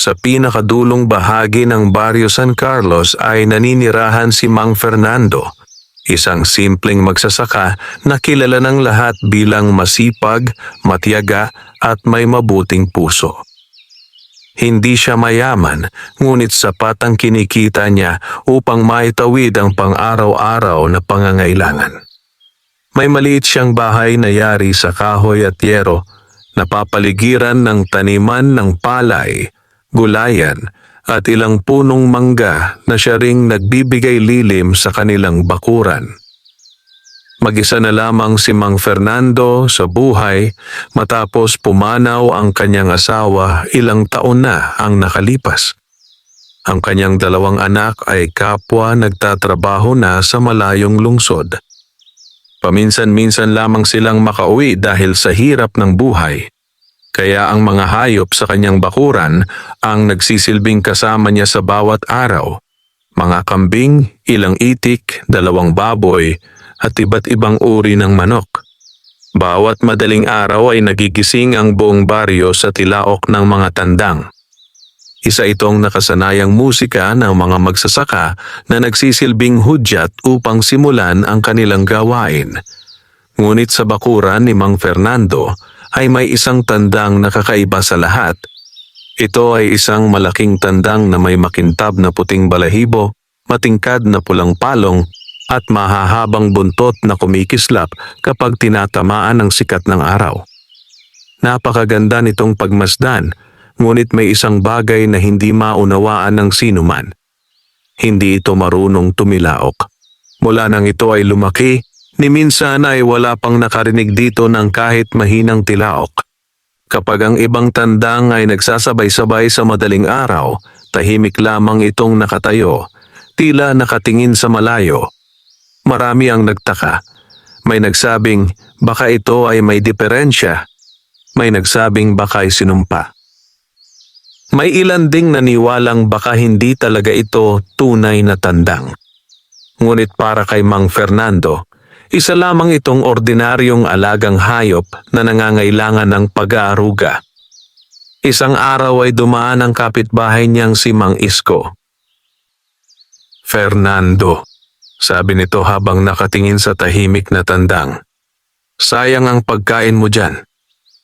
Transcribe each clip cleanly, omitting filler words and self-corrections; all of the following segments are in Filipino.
sa pinakadulong bahagi ng Barrio San Carlos ay naninirahan si Mang Fernando, isang simpleng magsasaka na kilala ng lahat bilang masipag, matiyaga at may mabuting puso. Hindi siya mayaman, ngunit sapat ang kinikita niya upang maitawid ang pang-araw-araw na pangangailangan. May maliit siyang bahay na yari sa kahoy at yero, napapaligiran ng taniman ng palay, gulayan at ilang punong mangga na siya ring nagbibigay lilim sa kanilang bakuran. Mag-isa na lamang si Mang Fernando sa buhay matapos pumanaw ang kanyang asawa ilang taon na ang nakalipas. Ang kanyang dalawang anak ay kapwa nagtatrabaho na sa malayong lungsod. Paminsan-minsan lamang silang makauwi dahil sa hirap ng buhay. Kaya ang mga hayop sa kanyang bakuran ang nagsisilbing kasama niya sa bawat araw. Mga kambing, ilang itik, 2 baboy, at iba't ibang uri ng manok. Bawat madaling araw ay nagigising ang buong baryo sa tilaok ng mga tandang. Isa itong nakasanayang musika ng mga magsasaka na nagsisilbing hudyat upang simulan ang kanilang gawain. Ngunit sa bakuran ni Mang Fernando ay may isang tandang nakakaiba sa lahat. Ito ay isang malaking tandang na may makintab na puting balahibo, matingkad na pulang palong at mahahabang buntot na kumikislap kapag tinatamaan ng sikat ng araw. Napakaganda nitong pagmasdan. Ngunit may isang bagay na hindi maunawaan ng sinuman. Hindi ito marunong tumilaok. Mula nang ito ay lumaki, ni minsan ay wala pang nakarinig dito ng kahit mahinang tilaok. Kapag ang ibang tandang ay nagsasabay-sabay sa madaling araw, tahimik lamang itong nakatayo, tila nakatingin sa malayo. Marami ang nagtaka. May nagsabing baka ito ay may diferensya. May nagsabing baka ay sinumpa. May ilan ding naniwalang baka hindi talaga ito tunay na tandang. Ngunit para kay Mang Fernando, isa lamang itong ordinaryong alagang hayop na nangangailangan ng pag-aaruga. Isang araw ay dumaan ang kapitbahay niyang si Mang Isko. "Fernando," sabi nito habang nakatingin sa tahimik na tandang. "Sayang ang pagkain mo dyan.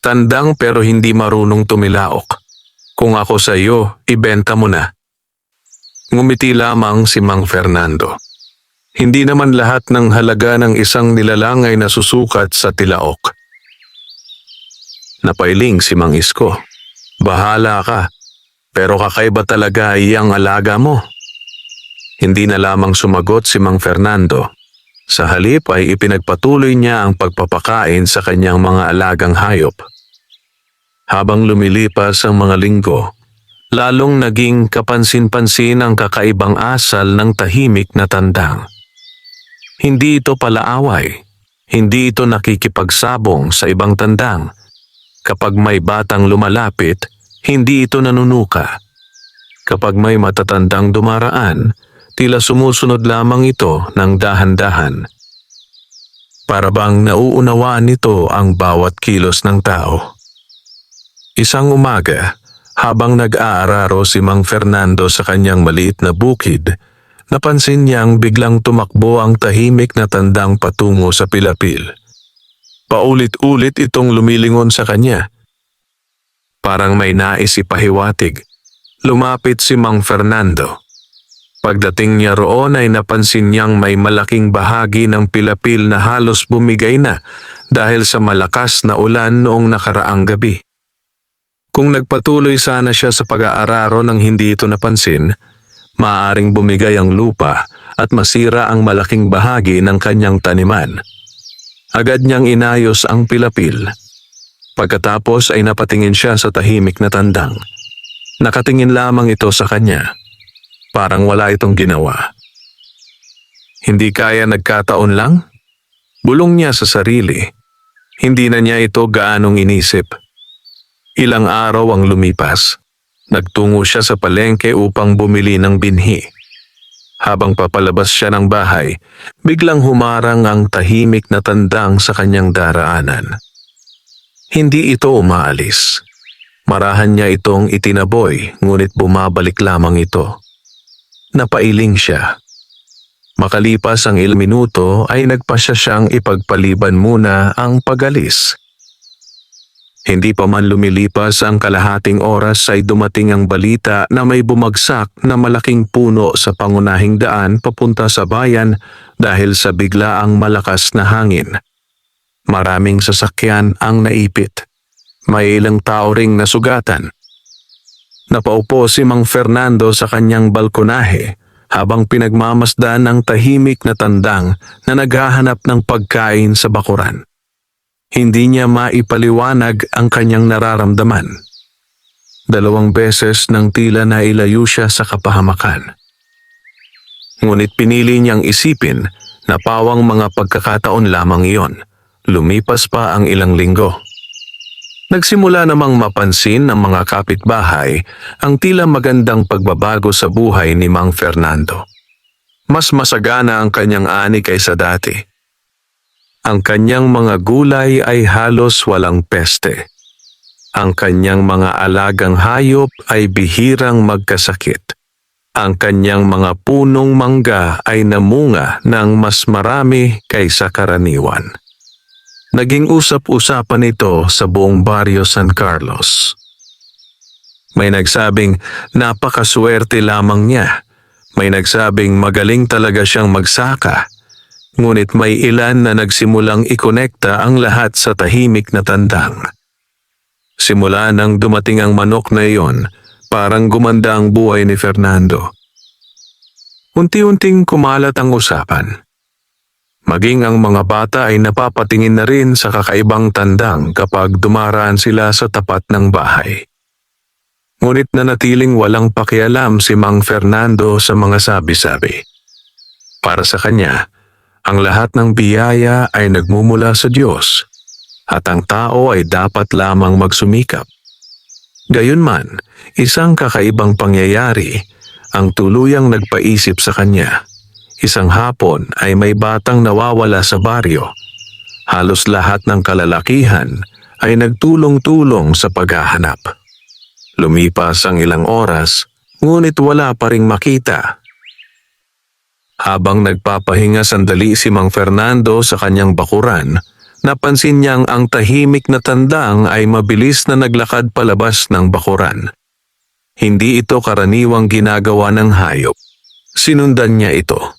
Tandang pero hindi marunong tumilaok. Kung ako sa iyo, ibenta mo na." Ngumiti lamang si Mang Fernando. Hindi naman lahat ng halaga ng isang nilalang ay nasusukat sa tilaok. Napailing si Mang Isko. "Bahala ka, pero kakaiba talaga iyang alaga mo." Hindi na lamang sumagot si Mang Fernando. Sa halip ay ipinagpatuloy niya ang pagpapakain sa kanyang mga alagang hayop. Habang lumilipas ang mga linggo, lalong naging kapansin-pansin ang kakaibang asal ng tahimik na tandang. Hindi ito palaaway, hindi ito nakikipagsabong sa ibang tandang. Kapag may batang lumalapit, hindi ito nanunuka. Kapag may matatandang dumaraan, tila sumusunod lamang ito ng dahan-dahan. Para bang nauunawaan nito ang bawat kilos ng tao. Isang umaga, habang nag-aararo si Mang Fernando sa kanyang maliit na bukid, napansin niyang biglang tumakbo ang tahimik na tandang patungo sa pilapil. Paulit-ulit itong lumilingon sa kanya. Parang may nais ipahiwatig. Lumapit si Mang Fernando. Pagdating niya roon ay napansin niyang may malaking bahagi ng pilapil na halos bumigay na dahil sa malakas na ulan noong nakaraang gabi. Kung nagpatuloy sana siya sa pag-aararo nang hindi ito napansin, maaaring bumigay ang lupa at masira ang malaking bahagi ng kanyang taniman. Agad niyang inayos ang pilapil. Pagkatapos ay napatingin siya sa tahimik na tandang. Nakatingin lamang ito sa kanya. Parang wala itong ginawa. Hindi kaya nagkataon lang? Bulong niya sa sarili. Hindi na niya ito gaanong inisip. Ilang araw ang lumipas. Nagtungo siya sa palengke upang bumili ng binhi. Habang papalabas siya ng bahay, biglang humarang ang tahimik na tandang sa kanyang daraanan. Hindi ito umaalis. Marahan niya itong itinaboy, ngunit bumabalik lamang ito. Napailing siya. Makalipas ang ilang minuto ay nagpasya siyang ipagpaliban muna ang pag-alis. Hindi pa man lumilipas ang kalahating oras ay dumating ang balita na may bumagsak na malaking puno sa pangunahing daan papunta sa bayan dahil sa biglaang malakas na hangin. Maraming sasakyan ang naipit. May ilang tao ring nasugatan. Napaupo si Mang Fernando sa kanyang balkonahe habang pinagmamasdan ang tahimik na tandang na naghahanap ng pagkain sa bakuran. Hindi niya maipaliwanag ang kanyang nararamdaman. 2 beses nang tila na ilayo siya sa kapahamakan. Ngunit pinili niyang isipin na pawang mga pagkakataon lamang iyon. Lumipas pa ang ilang linggo. Nagsimula namang mapansin ng mga kapitbahay ang tila magandang pagbabago sa buhay ni Mang Fernando. Mas masagana ang kanyang ani kaysa dati. Ang kanyang mga gulay ay halos walang peste. Ang kanyang mga alagang hayop ay bihirang magkasakit. Ang kanyang mga punong mangga ay namunga ng mas marami kaysa karaniwan. Naging usap-usapan ito sa buong baryo San Carlos. May nagsabing napakaswerte lamang niya. May nagsabing magaling talaga siyang magsaka. Ngunit may ilan na nagsimulang ikonekta ang lahat sa tahimik na tandang. Simula nang dumating ang manok na iyon, parang gumanda ang buhay ni Fernando. Unti-unting kumalat ang usapan. Maging ang mga bata ay napapatingin na rin sa kakaibang tandang kapag dumaraan sila sa tapat ng bahay. Ngunit nanatiling walang pakialam si Mang Fernando sa mga sabi-sabi. Para sa kanya, ang lahat ng biyaya ay nagmumula sa Diyos at ang tao ay dapat lamang magsumikap. Gayunman, isang kakaibang pangyayari ang tuluyang nagpaisip sa kanya. Isang hapon ay may batang nawawala sa baryo. Halos lahat ng kalalakihan ay nagtulong-tulong sa paghahanap. Lumipas ang ilang oras, ngunit wala pa ring makita. Habang nagpapahinga sandali si Mang Fernando sa kanyang bakuran, napansin niyang ang tahimik na tandang ay mabilis na naglakad palabas ng bakuran. Hindi ito karaniwang ginagawa ng hayop. Sinundan niya ito.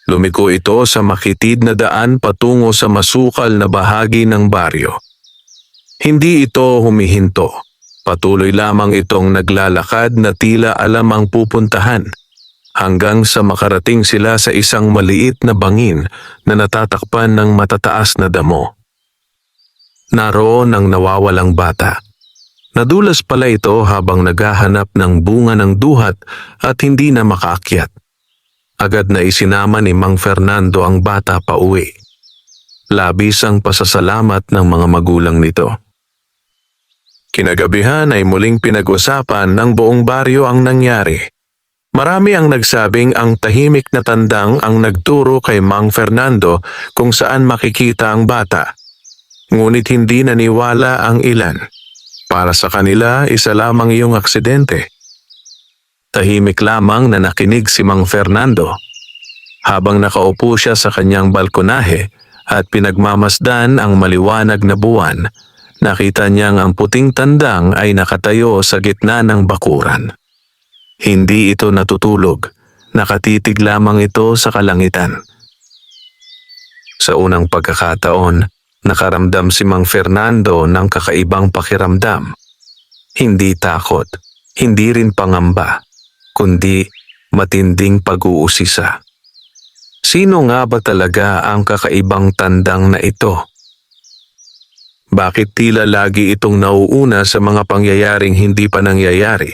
Lumiko ito sa makitid na daan patungo sa masukal na bahagi ng baryo. Hindi ito humihinto. Patuloy lamang itong naglalakad na tila alam ang pupuntahan, hanggang sa makarating sila sa isang maliit na bangin na natatakpan ng matataas na damo. Naroon ang nawawalang bata. Nadulas pala ito habang naghahanap ng bunga ng duhat at hindi na makaakyat. Agad na isinama ni Mang Fernando ang bata pa uwi. Labis ang pasasalamat ng mga magulang nito. Kinagabihan ay muling pinag-usapan ng buong baryo ang nangyari. Marami ang nagsabing ang tahimik na tandang ang nagturo kay Mang Fernando kung saan makikita ang bata. Ngunit hindi naniwala ang ilan. Para sa kanila, isa lamang iyong aksidente. Tahimik lamang na nakinig si Mang Fernando. Habang nakaupo siya sa kanyang balkonahe at pinagmamasdan ang maliwanag na buwan, nakita niyang ang puting tandang ay nakatayo sa gitna ng bakuran. Hindi ito natutulog, nakatitig lamang ito sa kalangitan. Sa unang pagkakataon, nakaramdam si Mang Fernando ng kakaibang pakiramdam. Hindi takot, hindi rin pangamba, kundi matinding pag-uusisa. Sino nga ba talaga ang kakaibang tandang na ito? Bakit tila lagi itong nauuna sa mga pangyayaring hindi pa nangyayari?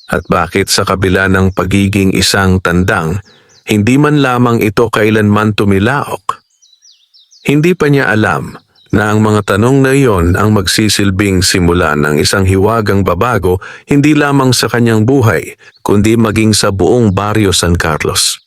At bakit sa kabila ng pagiging isang tandang, hindi man lamang ito kailanman tumilaok? Hindi pa niya alam na ang mga tanong na iyon ang magsisilbing simula ng isang hiwagang babago hindi lamang sa kanyang buhay, kundi maging sa buong baryo San Carlos.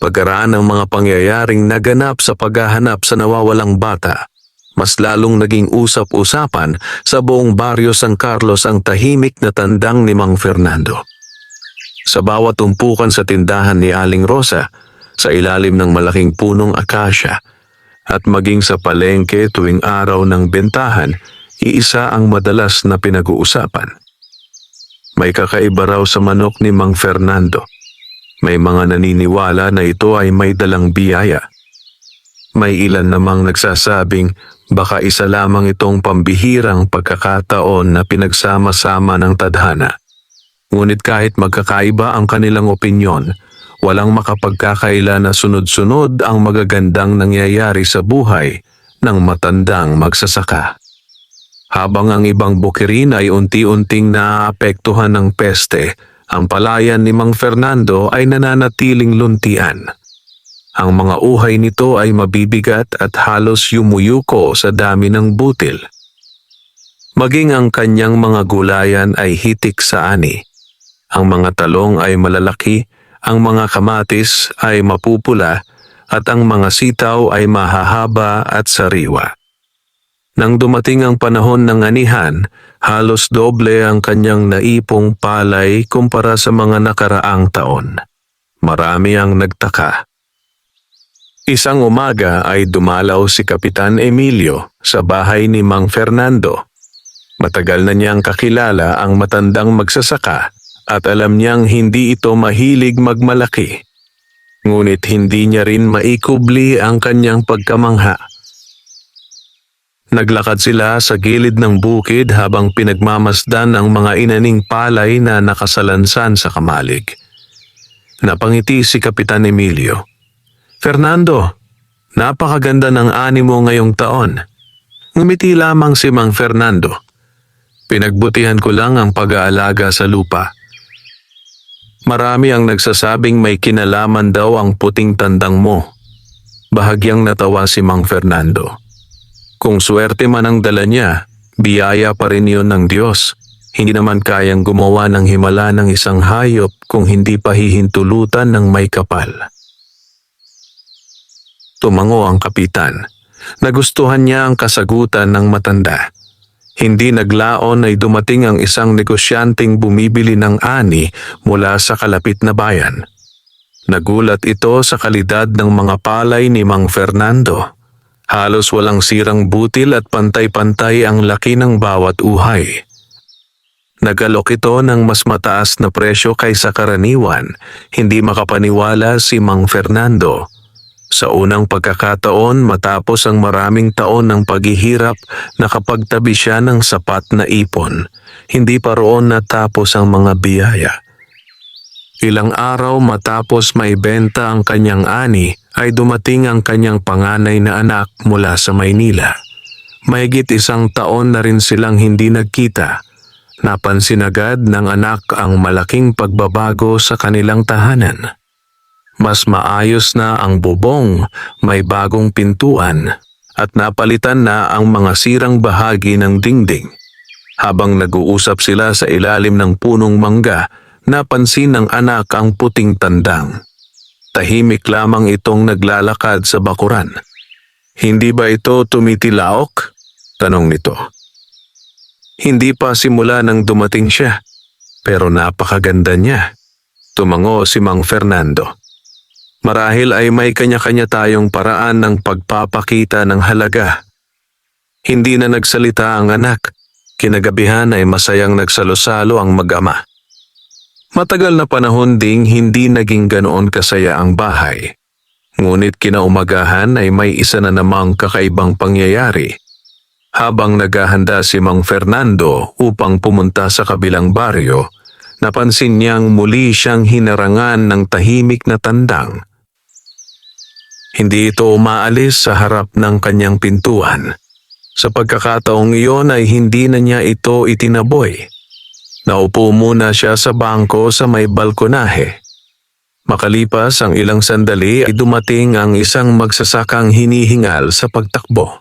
Pagkaraan ng mga pangyayaring naganap sa paghahanap sa nawawalang bata, Mas lalong naging usap-usapan sa buong baryo San Carlos ang tahimik na tandang ni Mang Fernando. Sa bawat tumpukan sa tindahan ni Aling Rosa, sa ilalim ng malaking punong akasya, at maging sa palengke tuwing araw ng bentahan, iisa ang madalas na pinag-uusapan. May kakaiba raw sa manok ni Mang Fernando. May mga naniniwala na ito ay may dalang biyaya. May ilan namang nagsasabing baka isa lamang itong pambihirang pagkakataon na pinagsama-sama ng tadhana. Ngunit kahit magkakaiba ang kanilang opinyon, walang makapagkakaila na sunod-sunod ang magagandang nangyayari sa buhay ng matandang magsasaka. Habang ang ibang bukirin ay unti-unting naaapektuhan ng peste, ang palayan ni Mang Fernando ay nananatiling luntian. Ang mga uhay nito ay mabibigat at halos yumuyuko sa dami ng butil. Maging ang kanyang mga gulayan ay hitik sa ani. Ang mga talong ay malalaki, ang mga kamatis ay mapupula, at ang mga sitaw ay mahahaba at sariwa. Nang dumating ang panahon ng anihan, halos doble ang kanyang naipong palay kumpara sa mga nakaraang taon. Marami ang nagtaka. Isang umaga ay dumalaw si Kapitan Emilio sa bahay ni Mang Fernando. Matagal na niyang kakilala ang matandang magsasaka at alam niyang hindi ito mahilig magmalaki. Ngunit hindi niya rin maikubli ang kanyang pagkamangha. Naglakad sila sa gilid ng bukid habang pinagmamasdan ang mga inaning palay na nakasalansan sa kamalig. Napangiti si Kapitan Emilio. "Fernando, napakaganda ng ani mo ngayong taon." Ngumiti lamang si Mang Fernando. "Pinagbutihan ko lang ang pag-aalaga sa lupa." Marami ang nagsasabing may kinalaman daw ang puting tandang mo. Bahagyang natawa si Mang Fernando. Kung swerte man ang dala niya, biyaya pa rin yun ng Diyos. Hindi naman kayang gumawa ng himala ng isang hayop kung hindi pa hihintulutan ng may kapal. Tumango ang kapitan. Nagustuhan niya ang kasagutan ng matanda. Hindi naglaon ay dumating ang isang negosyanteng bumibili ng ani mula sa kalapit na bayan. Nagulat ito sa kalidad ng mga palay ni Mang Fernando. Halos walang sirang butil at pantay-pantay ang laki ng bawat uhay. Nagalok ito ng mas mataas na presyo kaysa karaniwan. Hindi makapaniwala si Mang Fernando. Sa unang pagkakataon matapos ang maraming taon ng paghihirap, nakapagtabi siya ng sapat na ipon. Hindi pa roon natapos ang mga biyaya. Ilang araw matapos maibenta ang kanyang ani, ay dumating ang kanyang panganay na anak mula sa Maynila. Mahigit 1 taon na rin silang hindi nagkita. Napansin agad ng anak ang malaking pagbabago sa kanilang tahanan. Mas maayos na ang bubong, may bagong pintuan, at napalitan na ang mga sirang bahagi ng dingding. Habang nag-uusap sila sa ilalim ng punong mangga, napansin ng anak ang puting tandang. Tahimik lamang itong naglalakad sa bakuran. "Hindi ba ito tumitilaok?" tanong nito. "Hindi pa simula nang dumating siya, pero napakaganda niya." Tumango si Mang Fernando. "Marahil ay may kanya-kanya tayong paraan ng pagpapakita ng halaga." Hindi na nagsalita ang anak. Kinagabihan ay masayang nagsalo-salo ang mag-ama. Matagal na panahon ding hindi naging ganoon kasaya ang bahay. Ngunit kinaumagahan ay may isa na namang kakaibang pangyayari. Habang naghahanda si Mang Fernando upang pumunta sa kabilang baryo, napansin niyang muli siyang hinarangan ng tahimik na tandang. Hindi ito umaalis sa harap ng kanyang pintuan. Sa pagkakataong iyon ay hindi na niya ito itinaboy. Naupo muna siya sa bangko sa may balkonahe. Makalipas ang ilang sandali ay dumating ang isang magsasakang hinihingal sa pagtakbo.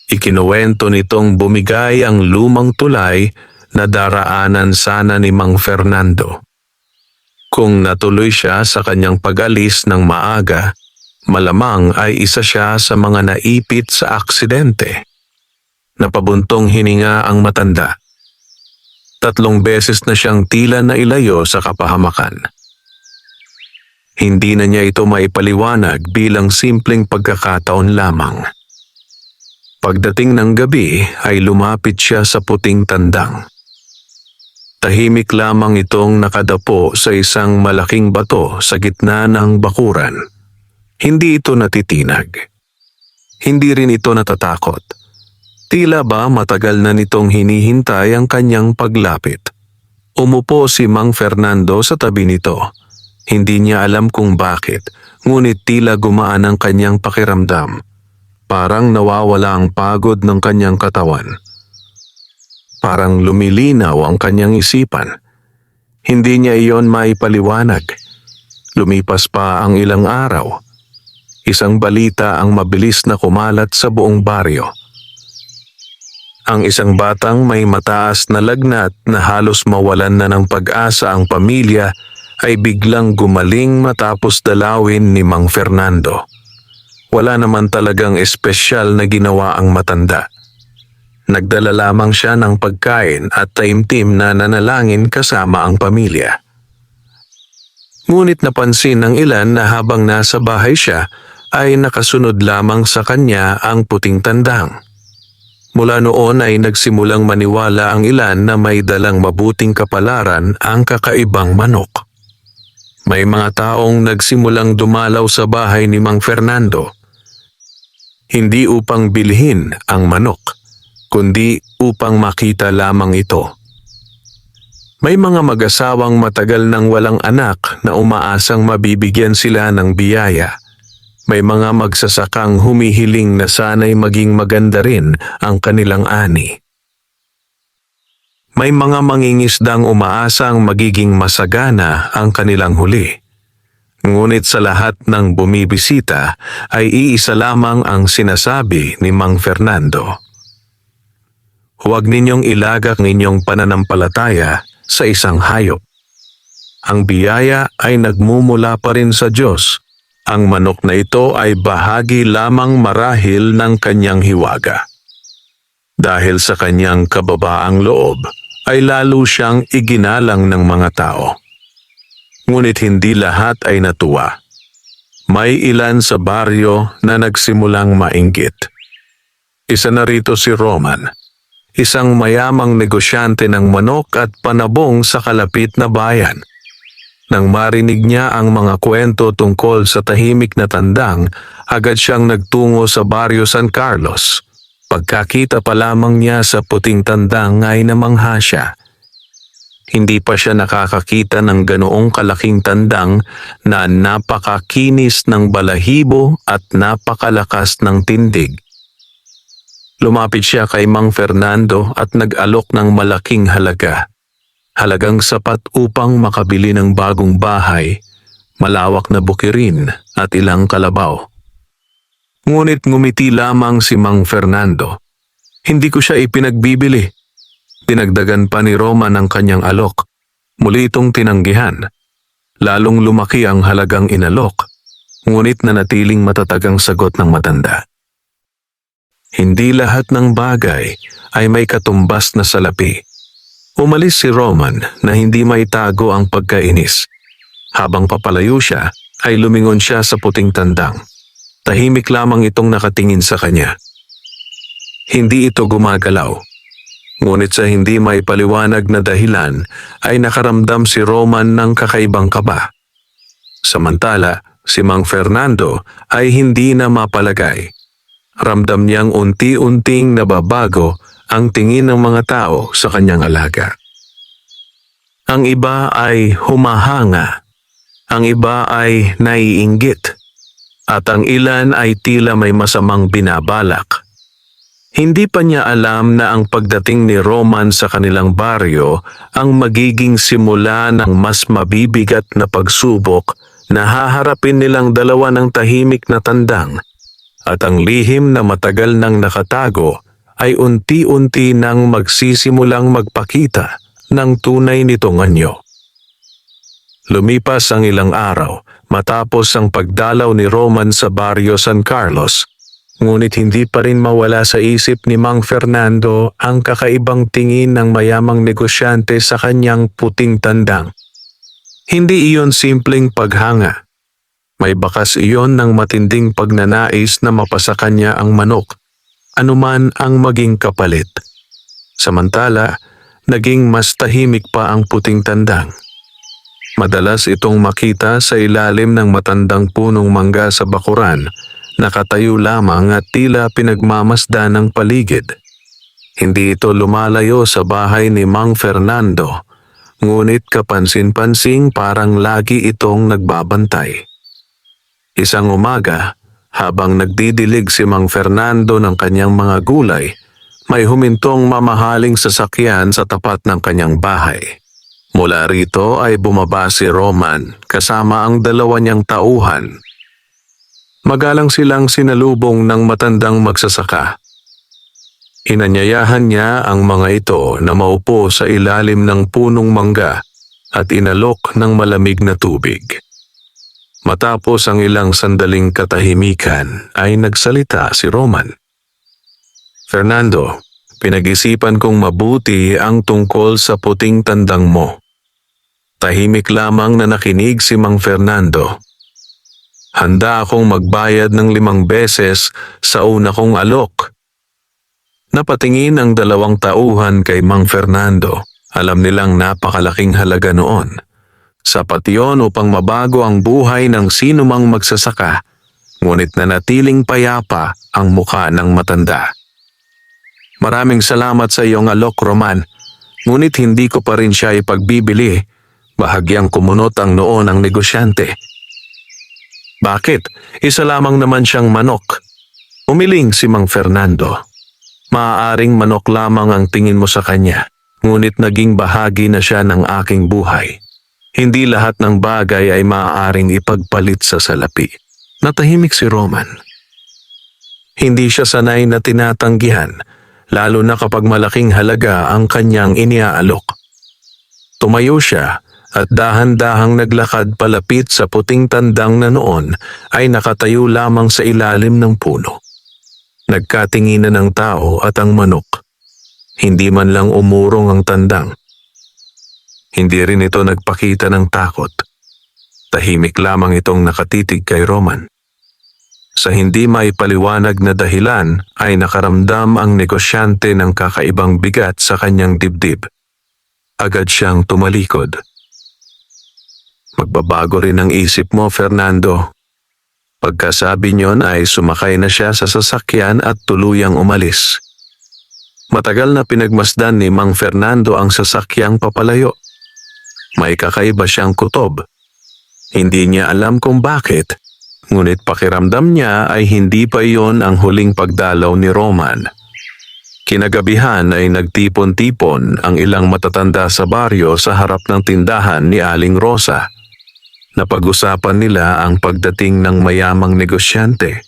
Ikinuwento nitong bumigay ang lumang tulay na daraanan sana ni Mang Fernando. Kung natuloy siya sa kanyang pag-alis ng maaga, Malamang ay isa siya sa mga naipit sa aksidente. Napabuntong hininga ang matanda. 3 beses na siyang tila na ilayo sa kapahamakan. Hindi na niya ito maipaliwanag bilang simpleng pagkakataon lamang. Pagdating ng gabi ay lumapit siya sa puting tandang. Tahimik lamang itong nakadapo sa isang malaking bato sa gitna ng bakuran. Hindi ito natitinag. Hindi rin ito natatakot. Tila ba matagal na nitong hinihintay ang kanyang paglapit. Umupo si Mang Fernando sa tabi nito. Hindi niya alam kung bakit, ngunit tila gumaan ang kanyang pakiramdam. Parang nawawala ang pagod ng kanyang katawan. Parang lumilinaw ang kanyang isipan. Hindi niya iyon maipaliwanag. Lumipas pa ang ilang araw. Isang balita ang mabilis na kumalat sa buong baryo. Ang isang batang may mataas na lagnat na halos mawalan na ng pag-asa ang pamilya ay biglang gumaling matapos dalawin ni Mang Fernando. Wala naman talagang espesyal na ginawa ang matanda. Nagdala lamang siya ng pagkain at taimtim na nanalangin kasama ang pamilya. Ngunit napansin ng ilan na habang nasa bahay siya ay nakasunod lamang sa kanya ang puting tandang. Mula noon ay nagsimulang maniwala ang ilan na may dalang mabuting kapalaran ang kakaibang manok. May mga taong nagsimulang dumalaw sa bahay ni Mang Fernando. Hindi upang bilhin ang manok, kundi upang makita lamang ito. May mga mag-asawang matagal nang walang anak na umaasang mabibigyan sila ng biyaya. May mga magsasakang humihiling na sana'y maging maganda rin ang kanilang ani. May mga mangingisdang umaasang magiging masagana ang kanilang huli. Ngunit sa lahat ng bumibisita ay iisa lamang ang sinasabi ni Mang Fernando. Huwag ninyong ilagak ninyong pananampalataya sa isang hayop. Ang biyaya ay nagmumula pa rin sa Diyos. Ang manok na ito ay bahagi lamang marahil ng kanyang hiwaga. Dahil sa kanyang kababaang loob, ay lalo siyang iginalang ng mga tao. Ngunit hindi lahat ay natuwa. May ilan sa baryo na nagsimulang mainggit. Isa na rito si Roman, isang mayamang negosyante ng manok at panabong sa kalapit na bayan. Nang marinig niya ang mga kwento tungkol sa tahimik na tandang, agad siyang nagtungo sa baryo San Carlos. Pagkakita pa lamang niya sa puting tandang ay namangha siya. Hindi pa siya nakakakita ng ganoong kalaking tandang na napakakinis ng balahibo at napakalakas ng tindig. Lumapit siya kay Mang Fernando at nag-alok ng malaking halaga. Halagang sapat upang makabili ng bagong bahay, malawak na bukirin at ilang kalabaw. Ngunit ngumiti lamang si Mang Fernando. Hindi ko siya ipinagbibili. Dinagdagan pa ni Roman ang kanyang alok. Muli itong tinanggihan. Lalong lumaki ang halagang inalok. Ngunit nanatiling matatag ang sagot ng matanda. Hindi lahat ng bagay ay may katumbas na salapi. Umalis si Roman na hindi maitago ang pagkainis. Habang papalayo siya, ay lumingon siya sa puting tandang. Tahimik lamang itong nakatingin sa kanya. Hindi ito gumagalaw. Ngunit sa hindi maipaliwanag na dahilan, ay nakaramdam si Roman ng kakaibang kaba. Samantala, si Mang Fernando ay hindi na mapalagay. Ramdam niyang unti-unting nababago ang tingin ng mga tao sa kanyang alaga. Ang iba ay humahanga, ang iba ay naiinggit, at ang ilan ay tila may masamang binabalak. Hindi pa niya alam na ang pagdating ni Roman sa kanilang baryo ang magiging simula ng mas mabibigat na pagsubok na haharapin nilang dalawa ng tahimik na tandang, at ang lihim na matagal nang nakatago ay unti-unti nang magsisimulang magpakita ng tunay nitong anyo. Lumipas ang ilang araw, matapos ang pagdalaw ni Roman sa baryo San Carlos. Ngunit hindi pa rin mawala sa isip ni Mang Fernando ang kakaibang tingin ng mayamang negosyante sa kanyang puting tandang. Hindi iyon simpleng paghanga. May bakas iyon ng matinding pagnanais na mapasa kanya ang manok, anuman ang maging kapalit. Samantala, naging mas tahimik pa ang puting tandang. Madalas itong makita sa ilalim ng matandang punong mangga sa bakuran, nakatayo lamang at tila pinagmamasdan ng paligid. Hindi ito lumalayo sa bahay ni Mang Fernando, ngunit kapansin-pansing parang lagi itong nagbabantay. Isang umaga, habang nagdidilig si Mang Fernando ng kanyang mga gulay, may humintong mamahaling sasakyan sa tapat ng kanyang bahay. Mula rito ay bumaba si Roman kasama ang dalawa niyang tauhan. Magalang silang sinalubong ng matandang magsasaka. Inanyayahan niya ang mga ito na maupo sa ilalim ng punong mangga at inalok ng malamig na tubig. Matapos ang ilang sandaling katahimikan ay nagsalita si Roman. "Fernando, pinag-isipan kong mabuti ang tungkol sa puting tandang mo." Tahimik lamang na nakinig si Mang Fernando. "Handa akong magbayad ng 5 beses sa una kong alok." Napatingin ang dalawang tauhan kay Mang Fernando. Alam nilang napakalaking halaga noon. Sapat yun upang mabago ang buhay ng sino mang magsasaka, ngunit nanatiling payapa ang mukha ng matanda. "Maraming salamat sa iyong alok, Roman, ngunit hindi ko pa rin siya ipagbibili." Bahagyang kumunot ang noo ng negosyante. "Bakit? Isa lamang naman siyang manok." Umiling si Mang Fernando. "Maaaring manok lamang ang tingin mo sa kanya, ngunit naging bahagi na siya ng aking buhay. Hindi lahat ng bagay ay maaaring ipagpalit sa salapi." Natahimik si Roman. Hindi siya sanay na tinatanggihan, lalo na kapag malaking halaga ang kanyang iniaalok. Tumayo siya at dahan-dahang naglakad palapit sa puting tandang na noon ay nakatayo lamang sa ilalim ng puno. Nagkatinginan ng tao at ang manok. Hindi man lang umurong ang tandang. Hindi rin ito nagpakita ng takot. Tahimik lamang itong nakatitig kay Roman. Sa hindi maipaliwanag na dahilan ay nakaramdam ang negosyante ng kakaibang bigat sa kanyang dibdib. Agad siyang tumalikod. "Magbabago rin ang isip mo, Fernando." Pagkasabi niyon ay sumakay na siya sa sasakyan at tuluyang umalis. Matagal na pinagmasdan ni Mang Fernando ang sasakyang papalayo. May kakaiba siyang kutob. Hindi niya alam kung bakit, ngunit pakiramdam niya ay hindi pa iyon ang huling pagdalaw ni Roman. Kinagabihan ay nagtipon-tipon ang ilang matatanda sa baryo sa harap ng tindahan ni Aling Rosa. Napag-usapan nila ang pagdating ng mayamang negosyante.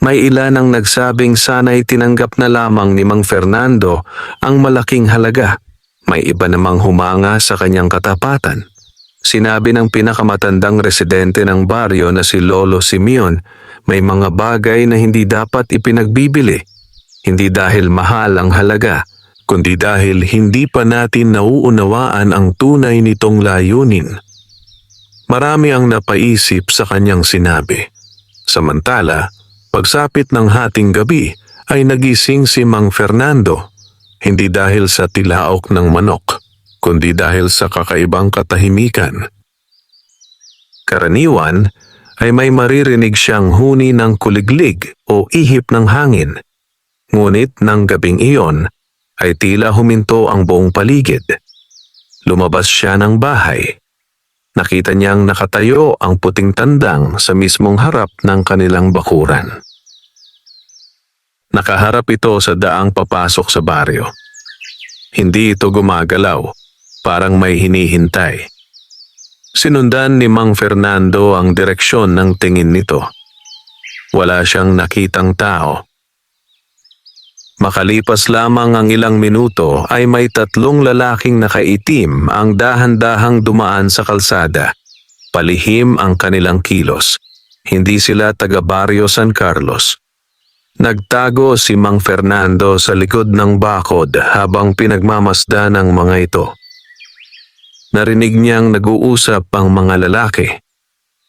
May ilan ang nagsabing sana'y tinanggap na lamang ni Mang Fernando ang malaking halaga. May iba namang humanga sa kanyang katapatan. Sinabi ng pinakamatandang residente ng baryo na si Lolo Simeon, may mga bagay na hindi dapat ipinagbibili. Hindi dahil mahal ang halaga, kundi dahil hindi pa natin nauunawaan ang tunay nitong layunin. Marami ang napaisip sa kanyang sinabi. Samantala, pagsapit ng hating gabi ay nagising si Mang Fernando, hindi dahil sa tilaok ng manok, kundi dahil sa kakaibang katahimikan. Karaniwan ay may maririnig siyang huni ng kuliglig o ihip ng hangin. Ngunit ng gabing iyon ay tila huminto ang buong paligid. Lumabas siya ng bahay. Nakita niyang nakatayo ang puting tandang sa mismong harap ng kanilang bakuran. Nakaharap ito sa daang papasok sa baryo. Hindi ito gumagalaw, parang may hinihintay. Sinundan ni Mang Fernando ang direksyon ng tingin nito. Wala siyang nakitang tao. Makalipas lamang ang ilang minuto ay may 3 lalaking nakaitim ang dahan-dahang dumaan sa kalsada. Palihim ang kanilang kilos. Hindi sila taga Barrio San Carlos. Nagtago si Mang Fernando sa likod ng bakod habang pinagmamasdan ng mga ito. Narinig niyang nag-uusap ang mga lalaki.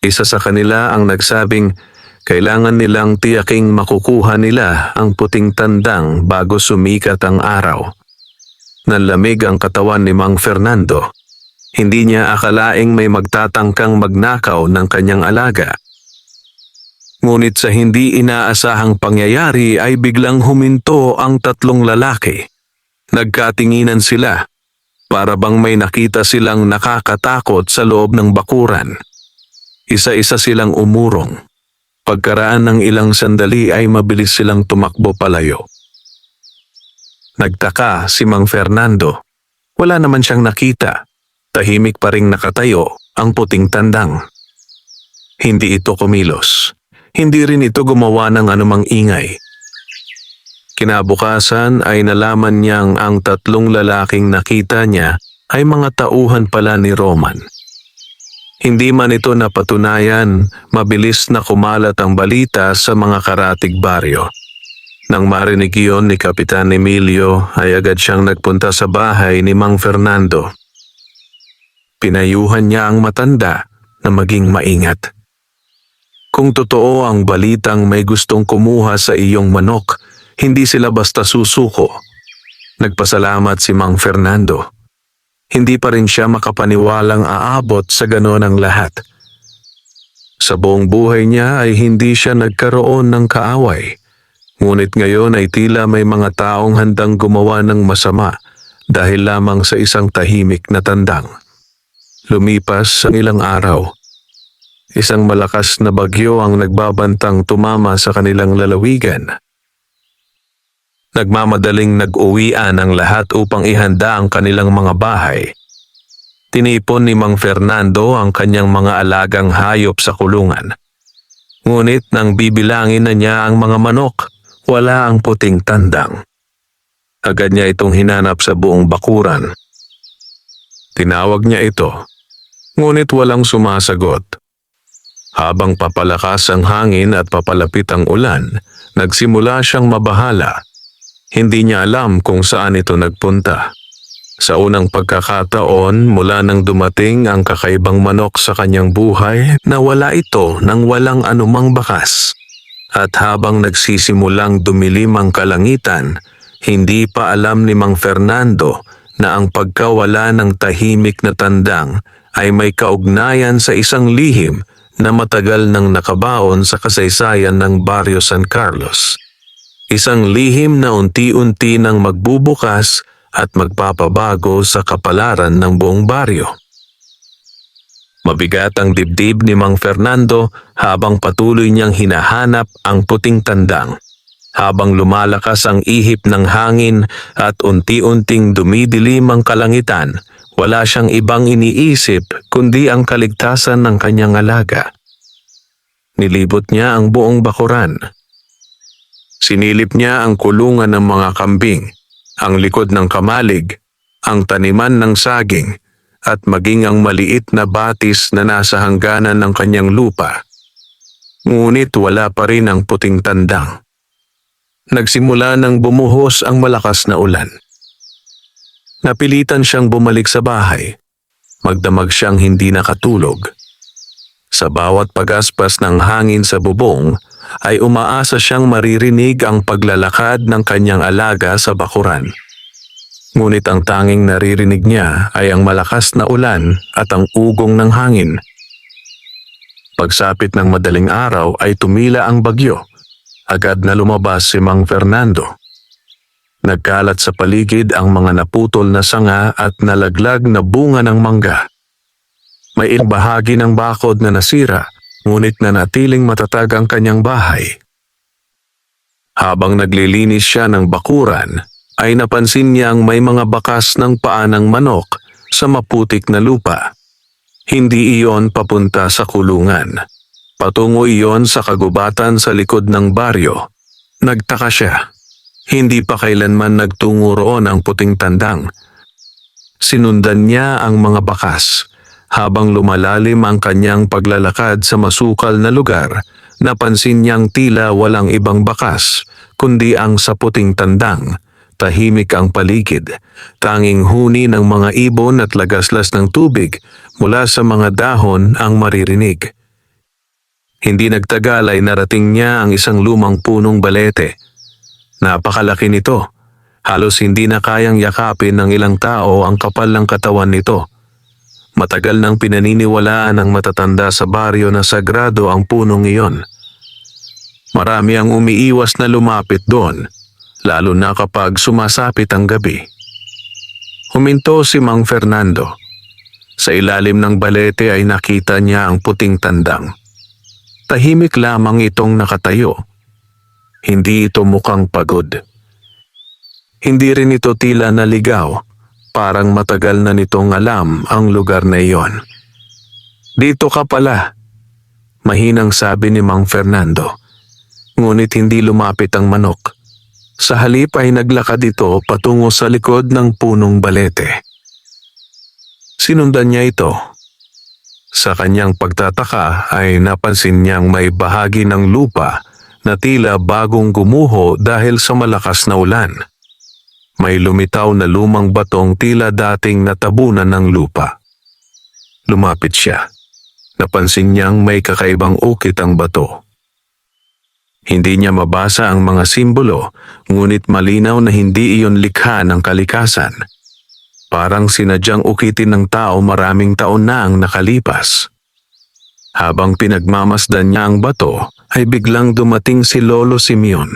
Isa sa kanila ang nagsabing kailangan nilang tiyaking makukuha nila ang puting tandang bago sumikat ang araw. Nanlamig ang katawan ni Mang Fernando. Hindi niya akalaing may magtatangkang magnakaw ng kanyang alaga. Ngunit sa hindi inaasahang pangyayari ay biglang huminto ang tatlong lalaki. Nagkatinginan sila. Para bang may nakita silang nakakatakot sa loob ng bakuran. Isa-isa silang umurong. Pagkaraan ng ilang sandali ay mabilis silang tumakbo palayo. Nagtaka si Mang Fernando. Wala naman siyang nakita. Tahimik pa ring nakatayo ang puting tandang. Hindi ito kumilos. Hindi rin ito gumawa ng anumang ingay. Kinabukasan ay nalaman niyang ang tatlong lalaking nakita niya ay mga tauhan pala ni Roman. Hindi man ito napatunayan, mabilis na kumalat ang balita sa mga karatig baryo. Nang marinig iyon ni Kapitan Emilio ay agad siyang nagpunta sa bahay ni Mang Fernando. Pinayuhan niya ang matanda na maging maingat. Kung totoo ang balitang may gustong kumuha sa iyong manok, hindi sila basta susuko. Nagpasalamat si Mang Fernando. Hindi pa rin siya makapaniwalang aabot sa ganon ang lahat. Sa buong buhay niya ay hindi siya nagkaroon ng kaaway. Ngunit ngayon ay tila may mga taong handang gumawa ng masama dahil lamang sa isang tahimik na tandang. Lumipas ang ilang araw. Isang malakas na bagyo ang nagbabantang tumama sa kanilang lalawigan. Nagmamadaling nag-uwian ang lahat upang ihanda ang kanilang mga bahay. Tinipon ni Mang Fernando ang kanyang mga alagang hayop sa kulungan. Ngunit nang bibilangin na niya ang mga manok, wala ang puting tandang. Agad niya itong hinanap sa buong bakuran. Tinawag niya ito, ngunit walang sumasagot. Habang papalakas ang hangin at papalapit ang ulan, nagsimula siyang mabahala. Hindi niya alam kung saan ito nagpunta. Sa unang pagkakataon mula nang dumating ang kakaibang manok sa kanyang buhay, nawala ito nang walang anumang bakas. At habang nagsisimulang dumilim ang kalangitan, hindi pa alam ni Mang Fernando na ang pagkawala ng tahimik na tandang ay may kaugnayan sa isang lihim na matagal nang nakabaon sa kasaysayan ng Barrio San Carlos. Isang lihim na unti-unti nang magbubukas at magpapabago sa kapalaran ng buong baryo. Mabigat ang dibdib ni Mang Fernando habang patuloy niyang hinahanap ang puting tandang. Habang lumalakas ang ihip ng hangin at unti-unting dumidilim ang kalangitan, wala siyang ibang iniisip kundi ang kaligtasan ng kanyang alaga. Nilibot niya ang buong bakuran. Sinilip niya ang kulungan ng mga kambing, ang likod ng kamalig, ang taniman ng saging, at maging ang maliit na batis na nasa hangganan ng kanyang lupa. Ngunit wala pa rin ang puting tandang. Nagsimula nang bumuhos ang malakas na ulan. Napilitan siyang bumalik sa bahay. Magdamag siyang hindi nakatulog. Sa bawat pagaspas ng hangin sa bubong, ay umaasa siyang maririnig ang paglalakad ng kanyang alaga sa bakuran. Ngunit ang tanging naririnig niya ay ang malakas na ulan at ang ugong ng hangin. Pagsapit ng madaling araw ay tumila ang bagyo. Agad na lumabas si Mang Fernando. Nagkalat sa paligid ang mga naputol na sanga at nalaglag na bunga ng mangga. May ilang bahagi ng bakod na nasira, ngunit nanatiling matatag ang kanyang bahay. Habang naglilinis siya ng bakuran, ay napansin niyang may mga bakas ng paa ng manok sa maputik na lupa. Hindi iyon papunta sa kulungan. Patungo iyon sa kagubatan sa likod ng baryo. Nagtaka siya. Hindi pa kailanman nagtungo roon ang puting tandang. Sinundan niya ang mga bakas Habang lumalalim ang kanyang paglalakad sa masukal na lugar, napansin niyang tila walang ibang bakas, kundi ang saputing tandang. Tahimik ang paligid, tanging huni ng mga ibon at lagaslas ng tubig mula sa mga dahon ang maririnig. Hindi nagtagal ay narating niya ang isang lumang punong balete. Napakalaki nito. Halos hindi na kayang yakapin ng ilang tao ang kapal ng katawan nito. Matagal nang pinaniniwalaan ng matatanda sa baryo na sagrado ang punong iyon. Marami ang umiiwas na lumapit doon, lalo na kapag sumasapit ang gabi. Huminto si Mang Fernando. Sa ilalim ng balete ay nakita niya ang puting tandang. Tahimik lamang itong nakatayo. Hindi ito mukhang pagod. Hindi rin ito tila naligaw. Parang matagal na nitong alam ang lugar na iyon. "Dito ka pala," mahinang sabi ni Mang Fernando. Ngunit hindi lumapit ang manok. Sa halip ay naglakad ito patungo sa likod ng punong balete. Sinundan niya ito. Sa kanyang pagtataka ay napansin niyang may bahagi ng lupa na tila bagong gumuho dahil sa malakas na ulan. May lumitaw na lumang batong tila dating natabunan ng lupa. Lumapit siya. Napansin niyang may kakaibang ukit ang bato. Hindi niya mabasa ang mga simbolo, ngunit malinaw na hindi iyon likha ng kalikasan. Parang sinadyang ukitin ng tao maraming taon na ang nakalipas. Habang pinagmamasdan niya ang bato, ay biglang dumating si Lolo Simeon.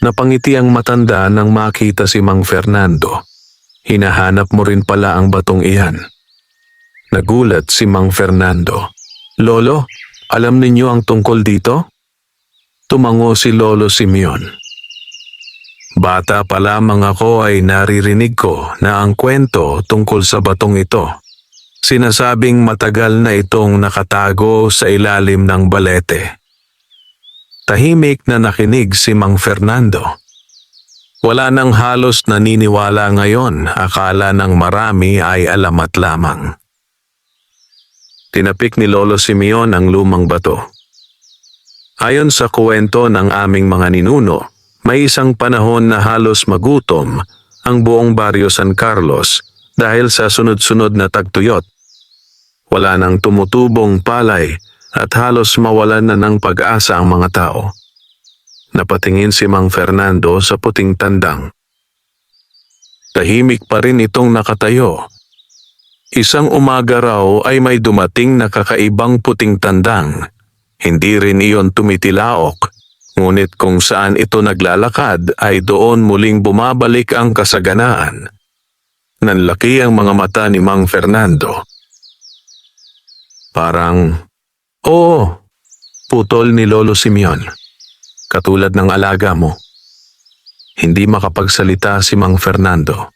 Napangiti ang matanda nang makita si Mang Fernando. "Hinahanap mo rin pala ang batong iyan." Nagulat si Mang Fernando. "Lolo, alam ninyo ang tungkol dito?" Tumango si Lolo Simeon. "Bata pa lamang ako ay naririnig ko na ang kwento tungkol sa batong ito. Sinasabing matagal na itong nakatago sa ilalim ng balete." Tahimik na nakinig si Mang Fernando. Wala nang halos naniniwala ngayon, akala ng marami ay alamat lamang. Tinapik ni Lolo Simeon ang lumang bato. "Ayon sa kwento ng aming mga ninuno, may isang panahon na halos magutom ang buong baryo San Carlos dahil sa sunod-sunod na tagtuyot. Wala nang tumutubong palay at halos mawalan na ng pag-asa ang mga tao." Napatingin si Mang Fernando sa puting tandang. Tahimik pa rin itong nakatayo. Isang umaga raw ay may dumating na kakaibang puting tandang. Hindi rin iyon tumitilaok, ngunit kung saan ito naglalakad ay doon muling bumabalik ang kasaganaan. Nanlaki ang mga mata ni Mang Fernando. Parang, "Oo," putol ni Lolo Simeon. "Katulad ng alaga mo." Hindi makapagsalita si Mang Fernando.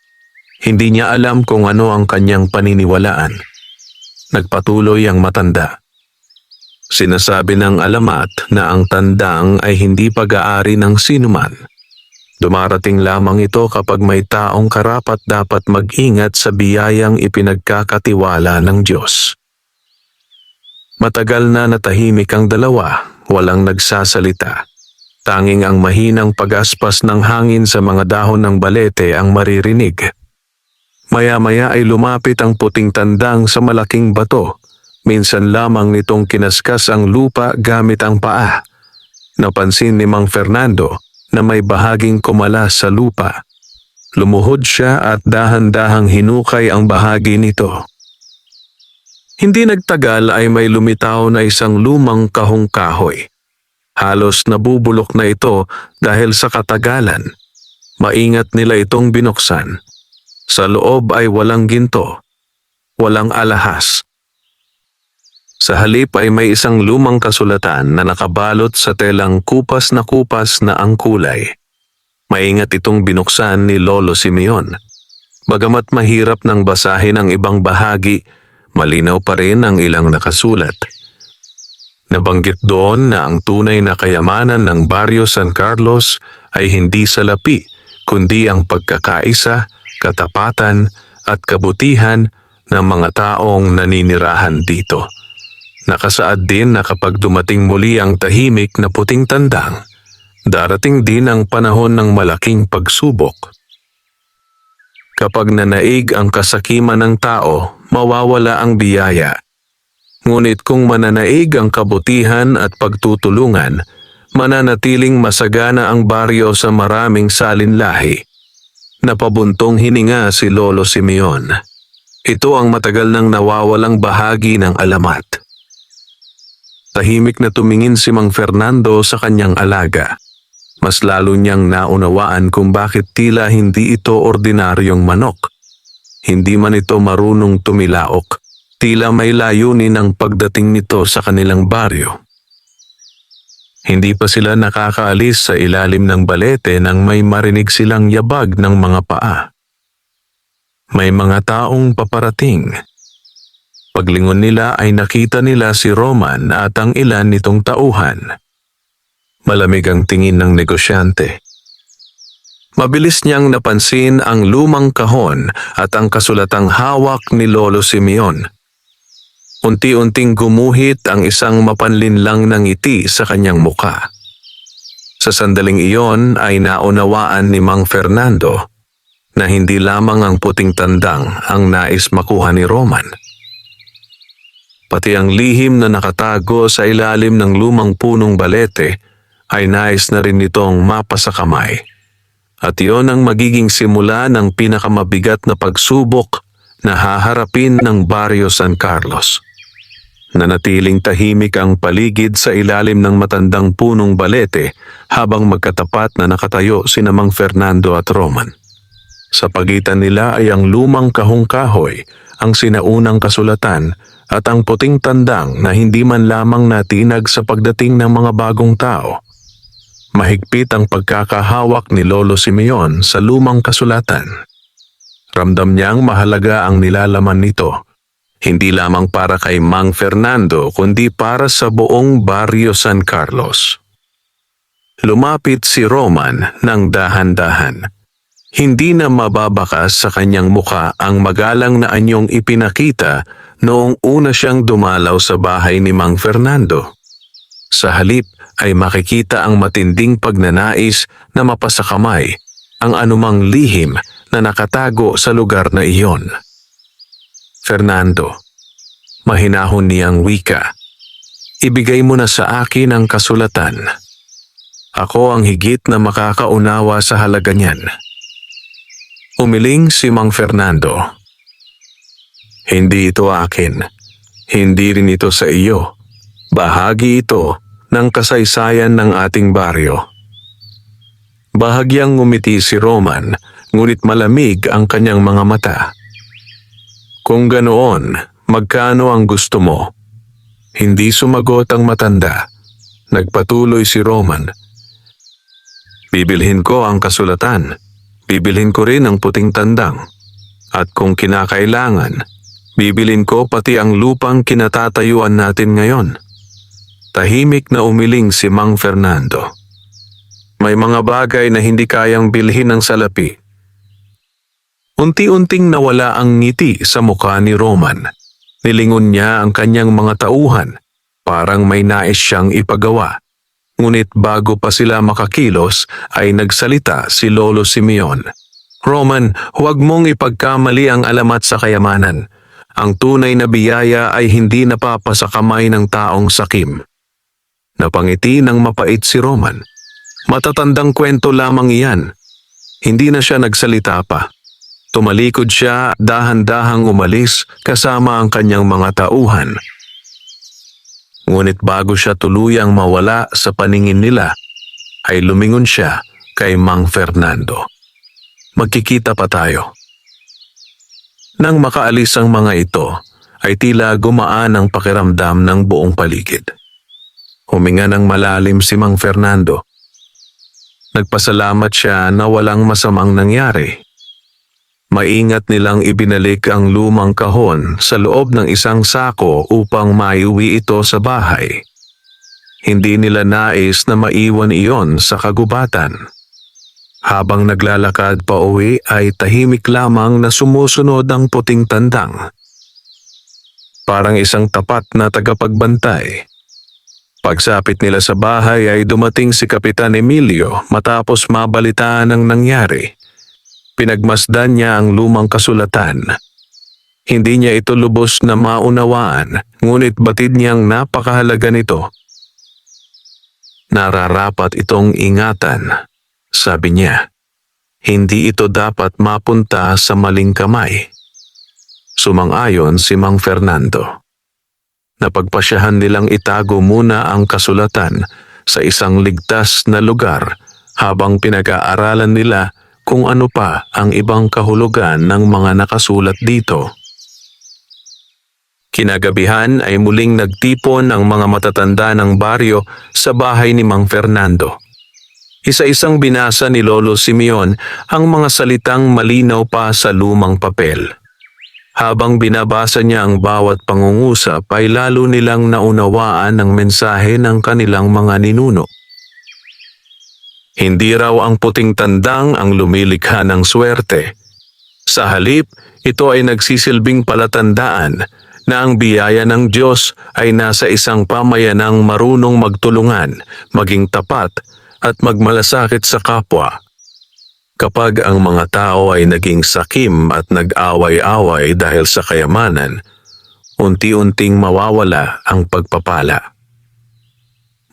Hindi niya alam kung ano ang kanyang paniniwalaan. Nagpatuloy ang matanda. Sinasabi ng alamat na ang tandang ay hindi pag-aari ng sinuman. Dumarating lamang ito kapag may taong karapat dapat mag-ingat sa biyayang ipinagkakatiwala ng Diyos. Matagal na natahimik ang dalawa, walang nagsasalita. Tanging ang mahinang pag-aspas ng hangin sa mga dahon ng balete ang maririnig. Maya-maya ay lumapit ang puting tandang sa malaking bato. Minsan lamang nitong kinaskas ang lupa gamit ang paa. Napansin ni Mang Fernando na may bahaging kumalas sa lupa. Lumuhod siya at dahan-dahang hinukay ang bahagi nito. Hindi nagtagal ay may lumitaw na isang lumang kahong kahoy. Halos nabubulok na ito dahil sa katagalan. Maingat nila itong binuksan. Sa loob ay walang ginto, walang alahas. Sa halip ay may isang lumang kasulatan na nakabalot sa telang kupas na ang kulay. Maingat itong binuksan ni Lolo Simeon. Bagamat mahirap nang basahin ang ibang bahagi, malinaw pa rin ang ilang nakasulat. Nabanggit doon na ang tunay na kayamanan ng Baryo San Carlos ay hindi salapi, kundi ang pagkakaisa, katapatan at kabutihan ng mga taong naninirahan dito. Nakasaad din na kapag dumating muli ang tahimik na puting tandang, darating din ang panahon ng malaking pagsubok. Kapag nanaig ang kasakiman ng tao, mawawala ang biyaya. Ngunit kung mananaig ang kabutihan at pagtutulungan, mananatiling masagana ang baryo sa maraming salinlahi. Napabuntong hininga si Lolo Simeon. Ito ang matagal nang nawawalang bahagi ng alamat. Tahimik na tumingin si Mang Fernando sa kanyang alaga. Mas lalo niyang naunawaan kung bakit tila hindi ito ordinaryong manok. Hindi man ito marunong tumilaok. Tila may layunin ang pagdating nito sa kanilang baryo. Hindi pa sila nakakaalis sa ilalim ng balete nang may marinig silang yabag ng mga paa. May mga taong paparating. Paglingon nila ay nakita nila si Roman at ang ilan nitong tauhan. Malamig ang tingin ng negosyante. Mabilis niyang napansin ang lumang kahon at ang kasulatang hawak ni Lolo Simeon. Unti-unting gumuhit ang isang mapanlinlang na ngiti sa kanyang muka. Sa sandaling iyon ay naunawaan ni Mang Fernando na hindi lamang ang puting tandang ang nais makuha ni Roman. Pati ang lihim na nakatago sa ilalim ng lumang punong balete ay nais na rin nitong mapasakamay. At iyon ang magiging simula ng pinakamabigat na pagsubok na haharapin ng Barrio San Carlos. Nanatiling tahimik ang paligid sa ilalim ng matandang punong balete habang magkatapat na nakatayo sina Mang Fernando at Roman. Sa pagitan nila ay ang lumang kahong kahoy, ang sinaunang kasulatan at ang puting tandang na hindi man lamang natinag sa pagdating ng mga bagong tao. Mahigpit ang pagkakahawak ni Lolo Simeon sa lumang kasulatan. Ramdam niyang mahalaga ang nilalaman nito, hindi lamang para kay Mang Fernando kundi para sa buong Barrio San Carlos. Lumapit si Roman ng dahan-dahan. Hindi na mababakas sa kanyang muka ang magalang na anyong ipinakita noong una siyang dumalaw sa bahay ni Mang Fernando. Sa halip ay makikita ang matinding pagnanais na mapasakamay ang anumang lihim na nakatago sa lugar na iyon. Fernando, mahinahon niyang wika, ibigay mo na sa akin ang kasulatan. Ako ang higit na makakaunawa sa halaga niyan. Umiling si Mang Fernando. Hindi ito akin. Hindi rin ito sa iyo. Bahagi ito ng kasaysayan ng ating baryo. Bahagyang ngumiti si Roman, ngunit malamig ang kanyang mga mata. Kung ganoon, magkano ang gusto mo? Hindi sumagot ang matanda. Nagpatuloy si Roman. Bibilhin ko ang kasulatan. Bibilhin ko rin ang puting tandang. At kung kinakailangan, bibilhin ko pati ang lupang kinatatayuan natin ngayon. Tahimik na umiling si Mang Fernando. May mga bagay na hindi kayang bilhin ng salapi. Unti-unting nawala ang ngiti sa mukha ni Roman. Nilingon niya ang kanyang mga tauhan, parang may nais siyang ipagawa. Ngunit bago pa sila makakilos ay nagsalita si Lolo Simeon. Roman, huwag mong ipagkamali ang alamat sa kayamanan. Ang tunay na biyaya ay hindi napapasa kamay ng taong sakim. Napangiti ng mapait si Roman. Matatandang kwento lamang iyan. Hindi na siya nagsalita pa. Tumalikod siya, dahan-dahang umalis kasama ang kanyang mga tauhan. Ngunit bago siya tuluyang mawala sa paningin nila, ay lumingon siya kay Mang Fernando. Magkikita pa tayo. Nang makaalis ang mga ito, ay tila gumaan ang pakiramdam ng buong paligid. Huminga ng malalim si Mang Fernando. Nagpasalamat siya na walang masamang nangyari. Maingat nilang ibinalik ang lumang kahon sa loob ng isang sako upang maiuwi ito sa bahay. Hindi nila nais na maiwan iyon sa kagubatan. Habang naglalakad pa uwi ay tahimik lamang na sumusunod ang puting tandang. parang isang tapat na tagapagbantay. Pagsapit nila sa bahay ay dumating si Kapitan Emilio matapos mabalitaan ang nangyari. Pinagmasdan niya ang lumang kasulatan. Hindi niya ito lubos na maunawaan, ngunit batid niyang napakahalaga nito. Nararapat itong ingatan, sabi niya. Hindi ito dapat mapunta sa maling kamay. Sumang-ayon si Mang Fernando. Napagpasyahan nilang itago muna ang kasulatan sa isang ligtas na lugar habang pinag-aaralan nila kung ano pa ang ibang kahulugan ng mga nakasulat dito. Kinagabihan ay muling nagtipon ang mga matatanda ng baryo sa bahay ni Mang Fernando. Isa-isang binasa ni Lolo Simeon ang mga salitang malinaw pa sa lumang papel. Habang binabasa niya ang bawat pangungusap ay lalo nilang naunawaan ang mensahe ng kanilang mga ninuno. Hindi raw ang puting tandang ang lumilikha ng swerte. Sa halip, ito ay nagsisilbing palatandaan na ang biyaya ng Diyos ay nasa isang pamayanang marunong magtulungan, maging tapat at magmalasakit sa kapwa. Kapag ang mga tao ay naging sakim at nag-away-away dahil sa kayamanan, unti-unting mawawala ang pagpapala.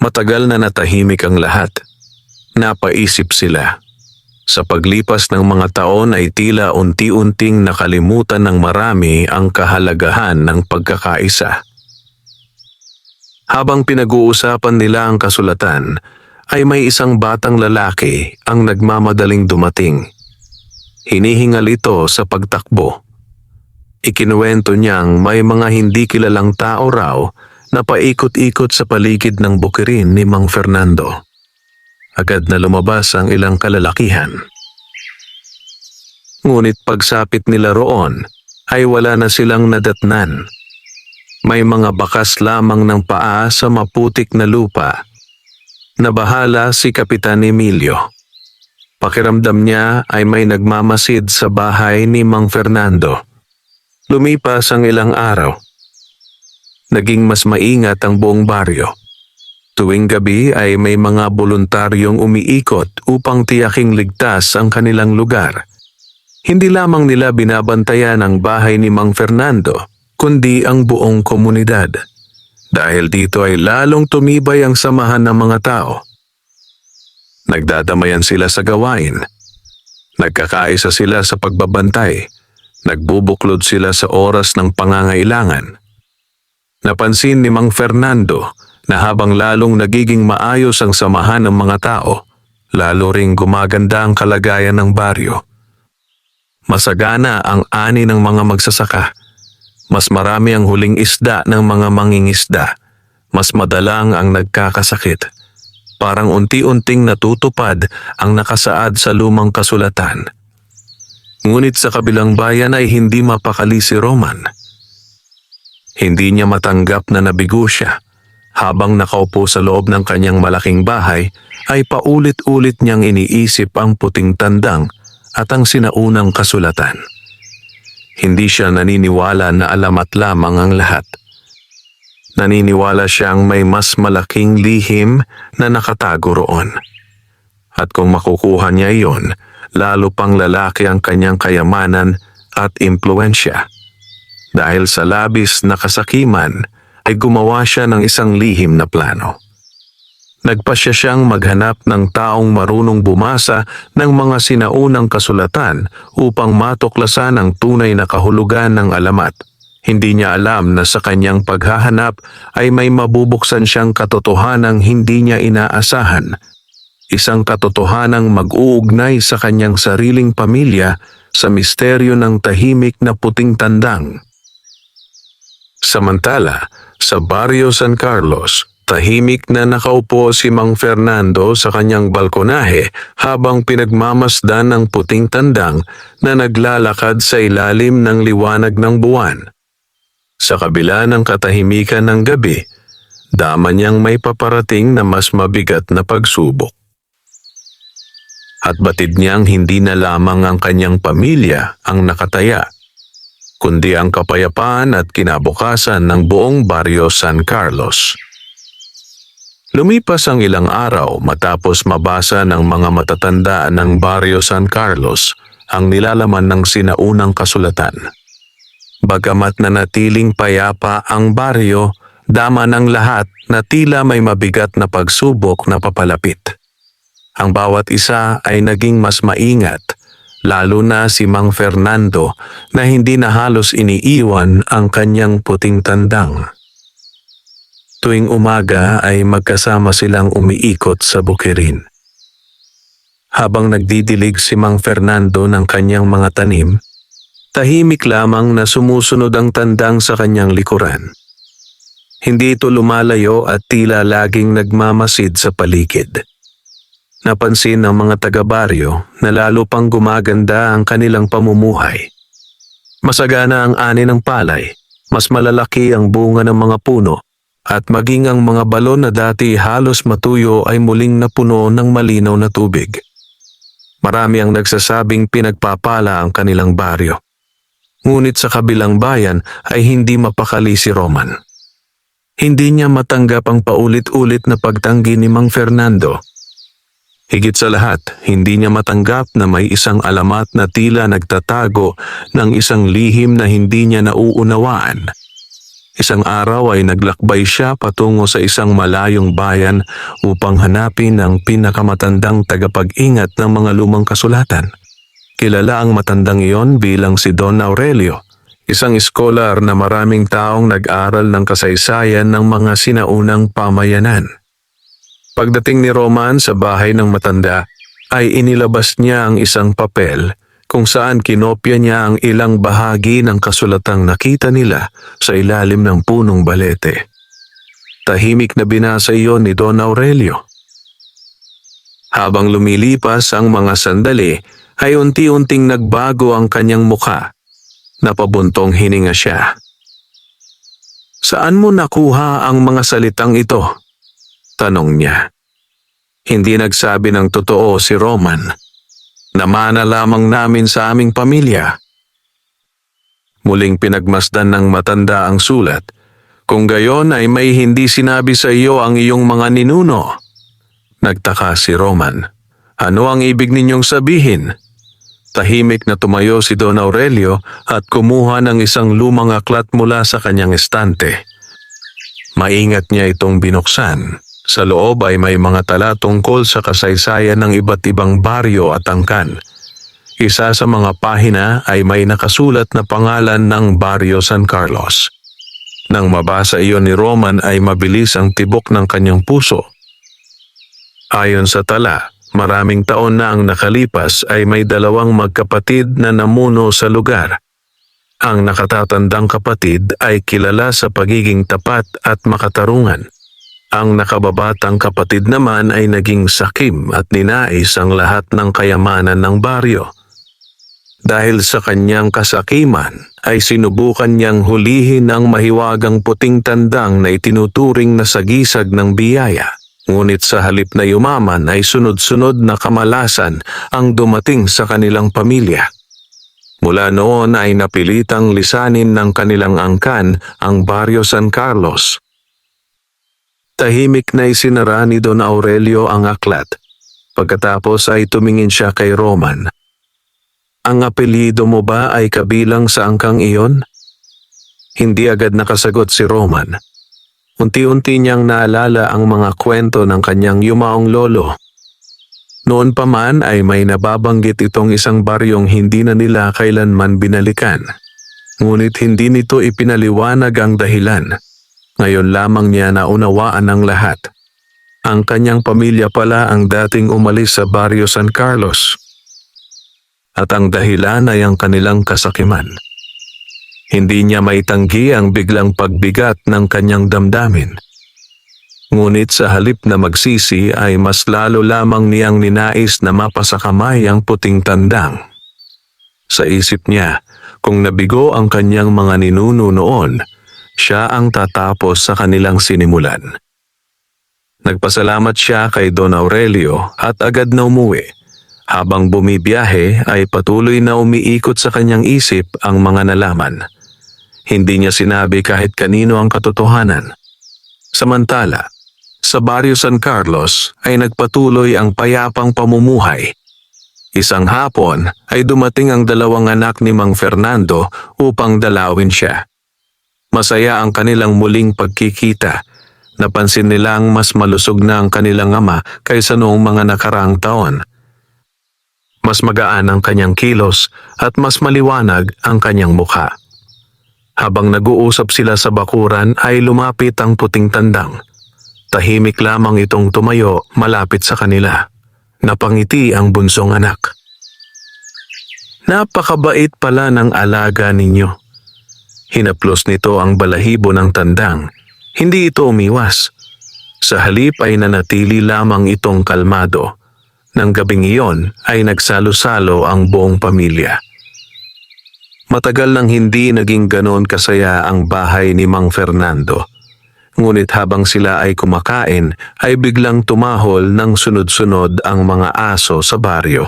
Matagal na natahimik ang lahat. Napaisip sila. Sa paglipas ng mga taon ay tila unti-unting nakalimutan ng marami ang kahalagahan ng pagkakaisa. Habang pinag-uusapan nila ang kasulatan, ay may isang batang lalaki ang nagmamadaling dumating. Hinihingal ito sa pagtakbo. Ikinuwento niyang may mga hindi kilalang tao raw na paikot-ikot sa paligid ng bukirin ni Mang Fernando. Agad na lumabas ang ilang kalalakihan. Ngunit pagsapit nila roon ay wala na silang nadatnan. May mga bakas lamang ng paa sa maputik na lupa. Nabahala si Kapitan Emilio. Pakiramdam niya ay may nagmamasid sa bahay ni Mang Fernando. Lumipas ang ilang araw. Naging mas maingat ang buong baryo. Tuwing gabi ay may mga voluntaryong umiikot upang tiyaking ligtas ang kanilang lugar. Hindi lamang nila binabantayan ang bahay ni Mang Fernando, kundi ang buong komunidad. Dahil dito ay lalong tumibay ang samahan ng mga tao. Nagdadamayan sila sa gawain. Nagkakaisa sila sa pagbabantay. Nagbubuklod sila sa oras ng pangangailangan. Napansin ni Mang Fernando na habang lalong nagiging maayos ang samahan ng mga tao, lalo ring gumaganda ang kalagayan ng baryo. Masagana ang ani ng mga magsasaka. Mas marami ang huling isda ng mga mangingisda. Mas madalang ang nagkakasakit. Parang unti-unting natutupad ang nakasaad sa lumang kasulatan. Ngunit sa kabilang bayan ay hindi mapakali si Roman. Hindi niya matanggap na nabigo siya. Habang nakaupo sa loob ng kanyang malaking bahay, ay paulit-ulit niyang iniisip ang puting tandang at ang sinaunang kasulatan. Hindi siya naniniwala na alamat lamang ang lahat. Naniniwala siyang may mas malaking lihim na nakatago roon. At kung makukuha niya iyon, lalo pang lalaki ang kanyang kayamanan at impluensya. Dahil sa labis na kasakiman, ay gumawa siya ng isang lihim na plano. Nagpasya siyang maghanap ng taong marunong bumasa ng mga sinaunang kasulatan upang matuklasan ang tunay na kahulugan ng alamat. Hindi niya alam na sa kanyang paghahanap ay may mabubuksan siyang katotohanang hindi niya inaasahan. Isang katotohanang mag-uugnay sa kanyang sariling pamilya sa misteryo ng tahimik na puting tandang. Samantala, sa Barrio San Carlos, tahimik na nakaupo si Mang Fernando sa kanyang balkonahe habang pinagmamasdan ng puting tandang na naglalakad sa ilalim ng liwanag ng buwan. Sa kabila ng katahimikan ng gabi, dama niyang may paparating na mas mabigat na pagsubok. At batid niyang hindi na lamang ang kanyang pamilya ang nakataya, kundi ang kapayapaan at kinabukasan ng buong baryo San Carlos. Lumipas ang ilang araw matapos mabasa ng mga matatanda ng baryo San Carlos ang nilalaman ng sinaunang kasulatan. Bagamat nanatiling payapa ang baryo, dama ng lahat na tila may mabigat na pagsubok na papalapit. Ang bawat isa ay naging mas maingat, lalo na si Mang Fernando na hindi na halos iniiwan ang kanyang puting tandang. Tuwing umaga ay magkasama silang umiikot sa bukirin. Habang nagdidilig si Mang Fernando ng kanyang mga tanim, tahimik lamang na sumusunod ang tandang sa kanyang likuran. Hindi ito lumalayo at tila laging nagmamasid sa paligid. Napansin ng mga taga-baryo na lalo pang gumaganda ang kanilang pamumuhay. Masagana ang ani ng palay, mas malalaki ang bunga ng mga puno, at maging ang mga balon na dati halos matuyo ay muling napuno ng malinaw na tubig. Marami ang nagsasabing pinagpapala ang kanilang baryo. Ngunit sa kabilang bayan ay hindi mapakali si Roman. Hindi niya matanggap ang paulit-ulit na pagtanggi ni Mang Fernando. Higit sa lahat, hindi niya matanggap na may isang alamat na tila nagtatago ng isang lihim na hindi niya nauunawaan. Isang araw ay naglakbay siya patungo sa isang malayong bayan upang hanapin ang pinakamatandang tagapag-ingat ng mga lumang kasulatan. Kilala ang matandang iyon bilang si Don Aurelio, isang iskolar na maraming taong nag-aral ng kasaysayan ng mga sinaunang pamayanan. Pagdating ni Roman sa bahay ng matanda, ay inilabas niya ang isang papel kung saan kinopya niya ang ilang bahagi ng kasulatang nakita nila sa ilalim ng punong balete. Tahimik na binasa iyon ni Don Aurelio. Habang lumilipas ang mga sandali, ay unti-unting nagbago ang kanyang mukha. Napabuntong hininga siya. "Saan mo nakuha ang mga salitang ito?" tanong niya. Hindi nagsabi ng totoo si Roman. "Namana lamang namin sa aming pamilya." Muling pinagmasdan ng matanda ang sulat. "Kung gayon ay may hindi sinabi sa iyo ang iyong mga ninuno." Nagtaka si Roman. "Ano ang ibig ninyong sabihin?" Tahimik na tumayo si Don Aurelio at kumuha ng isang lumang aklat mula sa kanyang estante. Maingat niya itong binuksan. Sa loob ay may mga tala tungkol sa kasaysayan ng iba't ibang baryo at angkan. Isa sa mga pahina ay may nakasulat na pangalan ng Baryo San Carlos. Nang mabasa iyon ni Roman ay mabilis ang tibok ng kanyang puso. Ayon sa tala, maraming taon na ang nakalipas ay may dalawang magkapatid na namuno sa lugar. Ang nakatatandang kapatid ay kilala sa pagiging tapat at makatarungan. Ang nakababatang kapatid naman ay naging sakim at ninais ang lahat ng kayamanan ng baryo. Dahil sa kanyang kasakiman ay sinubukan niyang hulihin ang mahiwagang puting tandang na itinuturing na sagisag ng biyaya. Ngunit sa halip na yumaman ay sunod-sunod na kamalasan ang dumating sa kanilang pamilya. Mula noon ay napilitang lisanin ng kanilang angkan ang Baryo San Carlos. Tahimik na isinara ni Don Aurelio ang aklat. Pagkatapos ay tumingin siya kay Roman. "Ang apelyido mo ba ay kabilang sa angkang iyon?" Hindi agad nakasagot si Roman. Unti-unti niyang naalala ang mga kwento ng kanyang yumaong lolo. Noon pa man ay may nababanggit itong isang baryong hindi na nila kailanman binalikan. Ngunit hindi nito ipinaliwanag ang dahilan. Ngayon lamang niya naunawaan ang lahat. Ang kanyang pamilya pala ang dating umalis sa Baryo San Carlos. At ang dahilan ay ang kanilang kasakiman. Hindi niya maitanggi ang biglang pagbigat ng kanyang damdamin. Ngunit sa halip na magsisi ay mas lalo lamang niyang ninais na mapasakamay ang puting tandang. Sa isip niya, kung nabigo ang kanyang mga ninuno noon, siya ang tatapos sa kanilang sinimulan. Nagpasalamat siya kay Don Aurelio at agad na umuwi. Habang bumibiyahe ay patuloy na umiikot sa kanyang isip ang mga nalaman. Hindi niya sinabi kahit kanino ang katotohanan. Samantala, sa Barrio San Carlos ay nagpatuloy ang payapang pamumuhay. Isang hapon ay dumating ang dalawang anak ni Mang Fernando upang dalawin siya. Masaya ang kanilang muling pagkikita. Napansin nilang mas malusog na ang kanilang ama kaysa noong mga nakaraang taon. Mas magaan ang kanyang kilos at mas maliwanag ang kanyang mukha. Habang nag-uusap sila sa bakuran ay lumapit ang puting tandang. Tahimik lamang itong tumayo malapit sa kanila. Napangiti ang bunsong anak. Napakabait pala ng alaga ninyo. Hinaplos nito ang balahibo ng tandang. Hindi ito umiwas. Sa halip ay nanatili lamang itong kalmado. Nang gabing iyon ay nagsalo-salo ang buong pamilya. Matagal nang hindi naging ganon kasaya ang bahay ni Mang Fernando. Ngunit habang sila ay kumakain, ay biglang tumahol ng sunod-sunod ang mga aso sa baryo.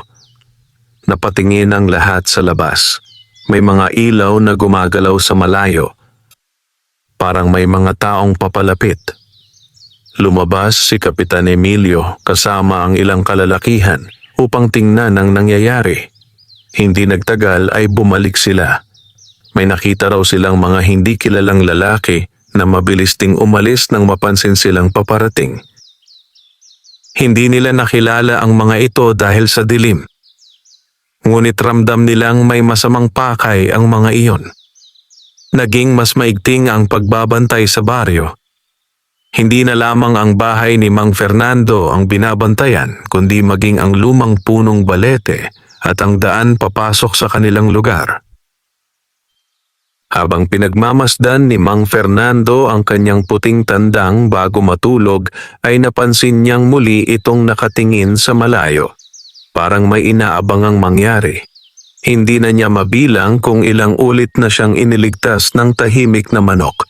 Napatingin ang lahat sa labas. May mga ilaw na gumagalaw sa malayo. Parang may mga taong papalapit. Lumabas si Kapitan Emilio kasama ang ilang kalalakihan upang tingnan ang nangyayari. Hindi nagtagal ay bumalik sila. May nakita raw silang mga hindi kilalang lalaki na mabilis ding umalis nang mapansin silang paparating. Hindi nila nakilala ang mga ito dahil sa dilim. Ngunit ramdam nilang may masamang pakay ang mga iyon. Naging mas maigting ang pagbabantay sa baryo. Hindi na lamang ang bahay ni Mang Fernando ang binabantayan, kundi maging ang lumang punong balete at ang daan papasok sa kanilang lugar. Habang pinagmamasdan ni Mang Fernando ang kanyang puting tandang bago matulog, ay napansin niyang muli itong nakatingin sa malayo. Parang may inaabangang mangyari. Hindi na niya mabilang kung ilang ulit na siyang iniligtas ng tahimik na manok.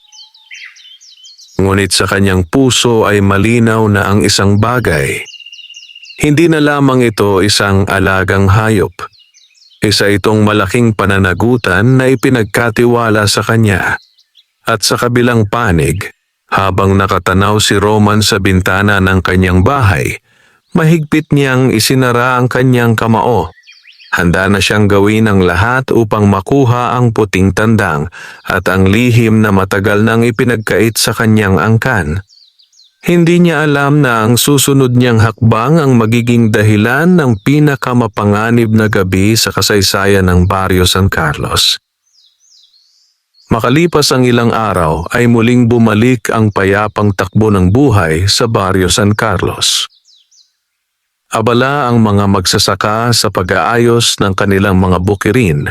Ngunit sa kanyang puso ay malinaw na ang isang bagay. Hindi na lamang ito isang alagang hayop. Isa itong malaking pananagutan na ipinagkatiwala sa kanya. At sa kabilang panig, habang nakatanaw si Roman sa bintana ng kanyang bahay, mahigpit niyang isinara ang kanyang kamao. Handa na siyang gawin ang lahat upang makuha ang puting tandang at ang lihim na matagal nang ipinagkait sa kanyang angkan. Hindi niya alam na ang susunod niyang hakbang ang magiging dahilan ng pinakamapanganib na gabi sa kasaysayan ng Barrio San Carlos. Makalipas ang ilang araw ay muling bumalik ang payapang takbo ng buhay sa Barrio San Carlos. Abala ang mga magsasaka sa pag-aayos ng kanilang mga bukirin.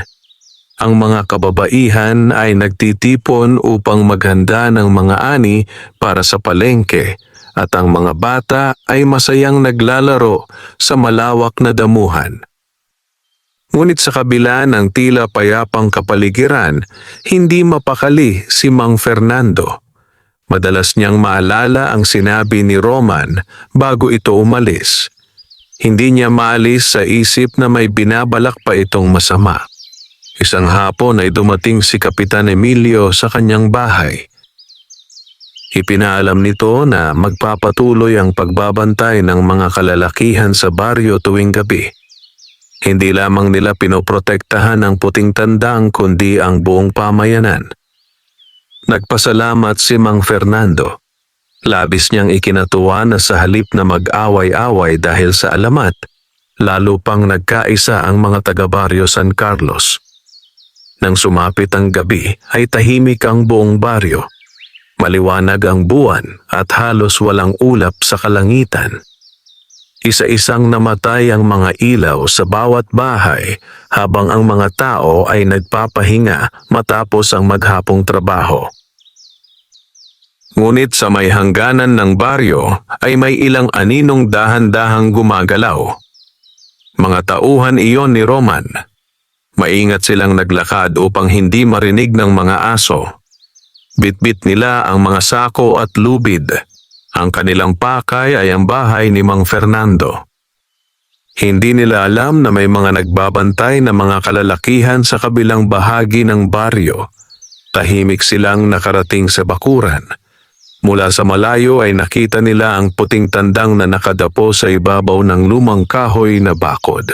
Ang mga kababaihan ay nagtitipon upang maghanda ng mga ani para sa palengke at ang mga bata ay masayang naglalaro sa malawak na damuhan. Ngunit sa kabila ng tila payapang kapaligiran, hindi mapakali si Mang Fernando. Madalas niyang maalala ang sinabi ni Roman bago ito umalis. Hindi niya maalis sa isip na may binabalak pa itong masama. Isang hapon ay dumating si Kapitan Emilio sa kanyang bahay. Ipinaalam nito na magpapatuloy ang pagbabantay ng mga kalalakihan sa baryo tuwing gabi. Hindi lamang nila pinoprotektahan ang puting tandang kundi ang buong pamayanan. Nagpasalamat si Mang Fernando. Labis niyang ikinatuwa na sa halip na mag-away-away dahil sa alamat, lalo pang nagkaisa ang mga taga-baryo San Carlos. Nang sumapit ang gabi ay tahimik ang buong baryo. Maliwanag ang buwan at halos walang ulap sa kalangitan. Isa-isang namatay ang mga ilaw sa bawat bahay habang ang mga tao ay nagpapahinga matapos ang maghapong trabaho. Ngunit sa may hangganan ng baryo ay may ilang aninong dahan-dahang gumagalaw. Mga tauhan iyon ni Roman. Maingat silang naglakad upang hindi marinig ng mga aso. Bitbit nila ang mga sako at lubid. Ang kanilang pakay ay ang bahay ni Mang Fernando. Hindi nila alam na may mga nagbabantay na mga kalalakihan sa kabilang bahagi ng baryo. Tahimik silang nakarating sa bakuran. Mula sa malayo ay nakita nila ang puting tandang na nakadapo sa ibabaw ng lumang kahoy na bakod.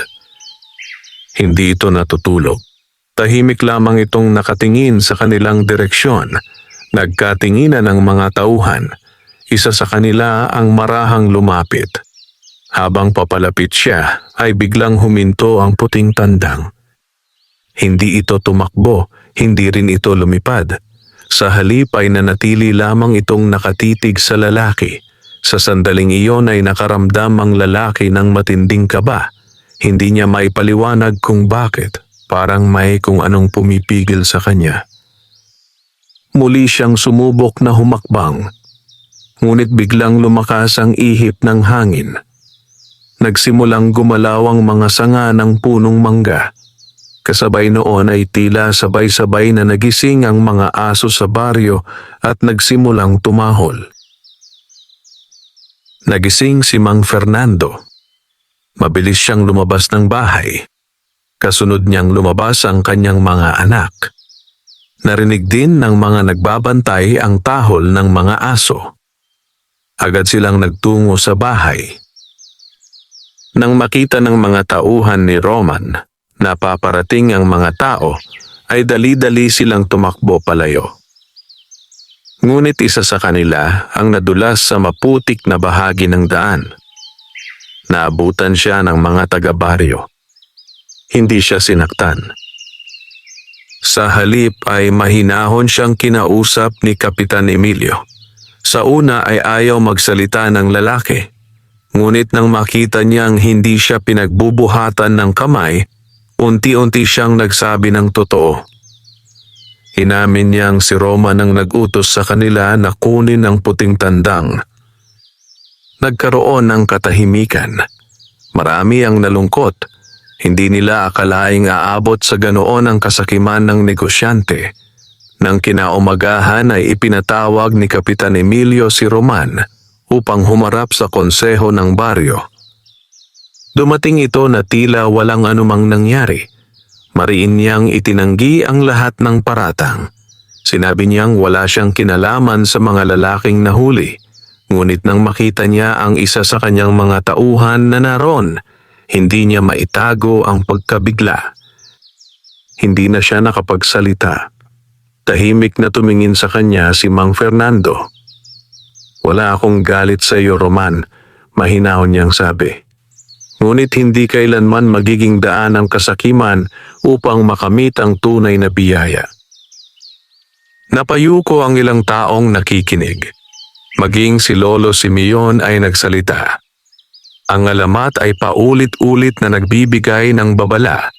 Hindi ito natutulog. Tahimik lamang itong nakatingin sa kanilang direksyon. Nagkatinginan ang mga tauhan. Isa sa kanila ang marahang lumapit. Habang papalapit siya ay biglang huminto ang puting tandang. Hindi ito tumakbo, hindi rin ito lumipad. Sa halip ay nanatili lamang itong nakatitig sa lalaki. Sa sandaling iyon ay nakaramdam ang lalaki ng matinding kaba. Hindi niya maipaliwanag kung bakit. Parang may kung anong pumipigil sa kanya. Muli siyang sumubok na humakbang. Ngunit biglang lumakas ang ihip ng hangin. Nagsimulang gumalaw ang mga sanga ng punong mangga. Kasabay noon ay tila sabay-sabay na nagising ang mga aso sa baryo at nagsimulang tumahol. Nagising si Mang Fernando. Mabilis siyang lumabas ng bahay. Kasunod niyang lumabas ang kanyang mga anak. Narinig din ng mga nagbabantay ang tahol ng mga aso. Agad silang nagtungo sa bahay. Nang makita ng mga tauhan ni Roman na paparating ang mga tao, ay dali-dali silang tumakbo palayo. Ngunit isa sa kanila ang nadulas sa maputik na bahagi ng daan. Naabutan siya ng mga taga-baryo. Hindi siya sinaktan. Sa halip ay mahinahon siyang kinausap ni Kapitan Emilio. Sa una ay ayaw magsalita ng lalaki. Ngunit nang makita niyang hindi siya pinagbubuhatan ng kamay, unti-unti siyang nagsabi ng totoo. Inamin niyang si Roman ang nag-utos sa kanila na kunin ang puting tandang. Nagkaroon ng katahimikan. Marami ang nalungkot. Hindi nila akalaing aabot sa ganoon ang kasakiman ng negosyante. Nang kinaumagahan ay ipinatawag ni Kapitan Emilio si Roman upang humarap sa konseho ng baryo. Dumating ito na tila walang anumang nangyari. Mariin niyang itinanggi ang lahat ng paratang. Sinabi niyang wala siyang kinalaman sa mga lalaking nahuli. Ngunit nang makita niya ang isa sa kanyang mga tauhan na naroon, hindi niya maitago ang pagkabigla. Hindi na siya nakapagsalita. Tahimik na tumingin sa kanya si Mang Fernando. Wala akong galit sa iyo, Roman, mahinahon niyang sabi. Ngunit hindi kailanman magiging daan ang kasakiman upang makamit ang tunay na biyaya. Napayuko ang ilang taong nakikinig. Maging si Lolo Simeon ay nagsalita. Ang alamat ay paulit-ulit na nagbibigay ng babala.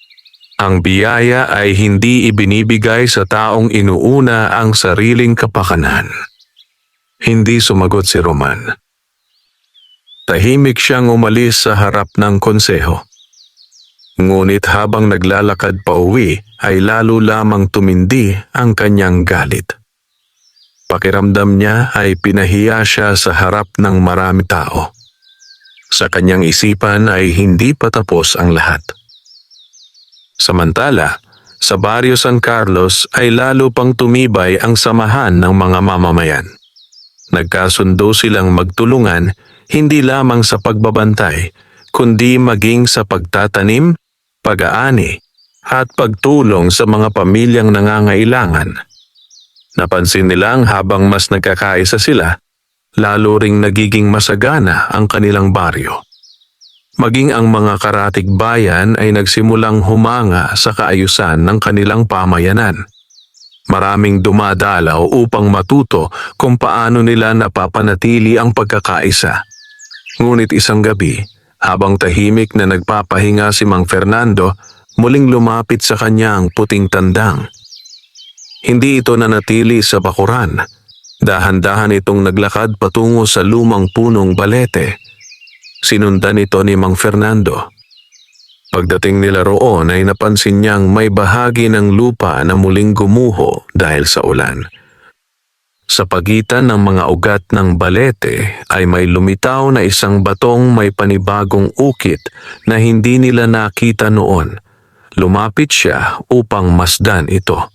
Ang biyaya ay hindi ibinibigay sa taong inuuna ang sariling kapakanan. Hindi sumagot si Roman. Tahimik siyang umalis sa harap ng konseho. Ngunit habang naglalakad pa uwi ay lalo lamang tumindi ang kanyang galit. Pakiramdam niya ay pinahiya siya sa harap ng marami tao. Sa kanyang isipan ay hindi pa tapos ang lahat. Samantala, sa Barrio San Carlos ay lalo pang tumibay ang samahan ng mga mamamayan. Nagkasundo silang magtulungan hindi lamang sa pagbabantay, kundi maging sa pagtatanim, pag-aani, at pagtulong sa mga pamilyang nangangailangan. Napansin nilang habang mas nagkakaisa sila, lalo ring nagiging masagana ang kanilang baryo. Maging ang mga karatig bayan ay nagsimulang humanga sa kaayusan ng kanilang pamayanan. Maraming dumadalaw upang matuto kung paano nila napapanatili ang pagkakaisa. Ngunit isang gabi, habang tahimik na nagpapahinga si Mang Fernando, muling lumapit sa kanya ang puting tandang. Hindi ito nanatili sa bakuran. Dahan-dahan itong naglakad patungo sa lumang punong balete. Sinundan ito ni Mang Fernando. Pagdating nila roon ay napansin niyang may bahagi ng lupa na muling gumuho dahil sa ulan. Sa pagitan ng mga ugat ng balete ay may lumitaw na isang batong may panibagong ukit na hindi nila nakita noon. Lumapit siya upang masdan ito.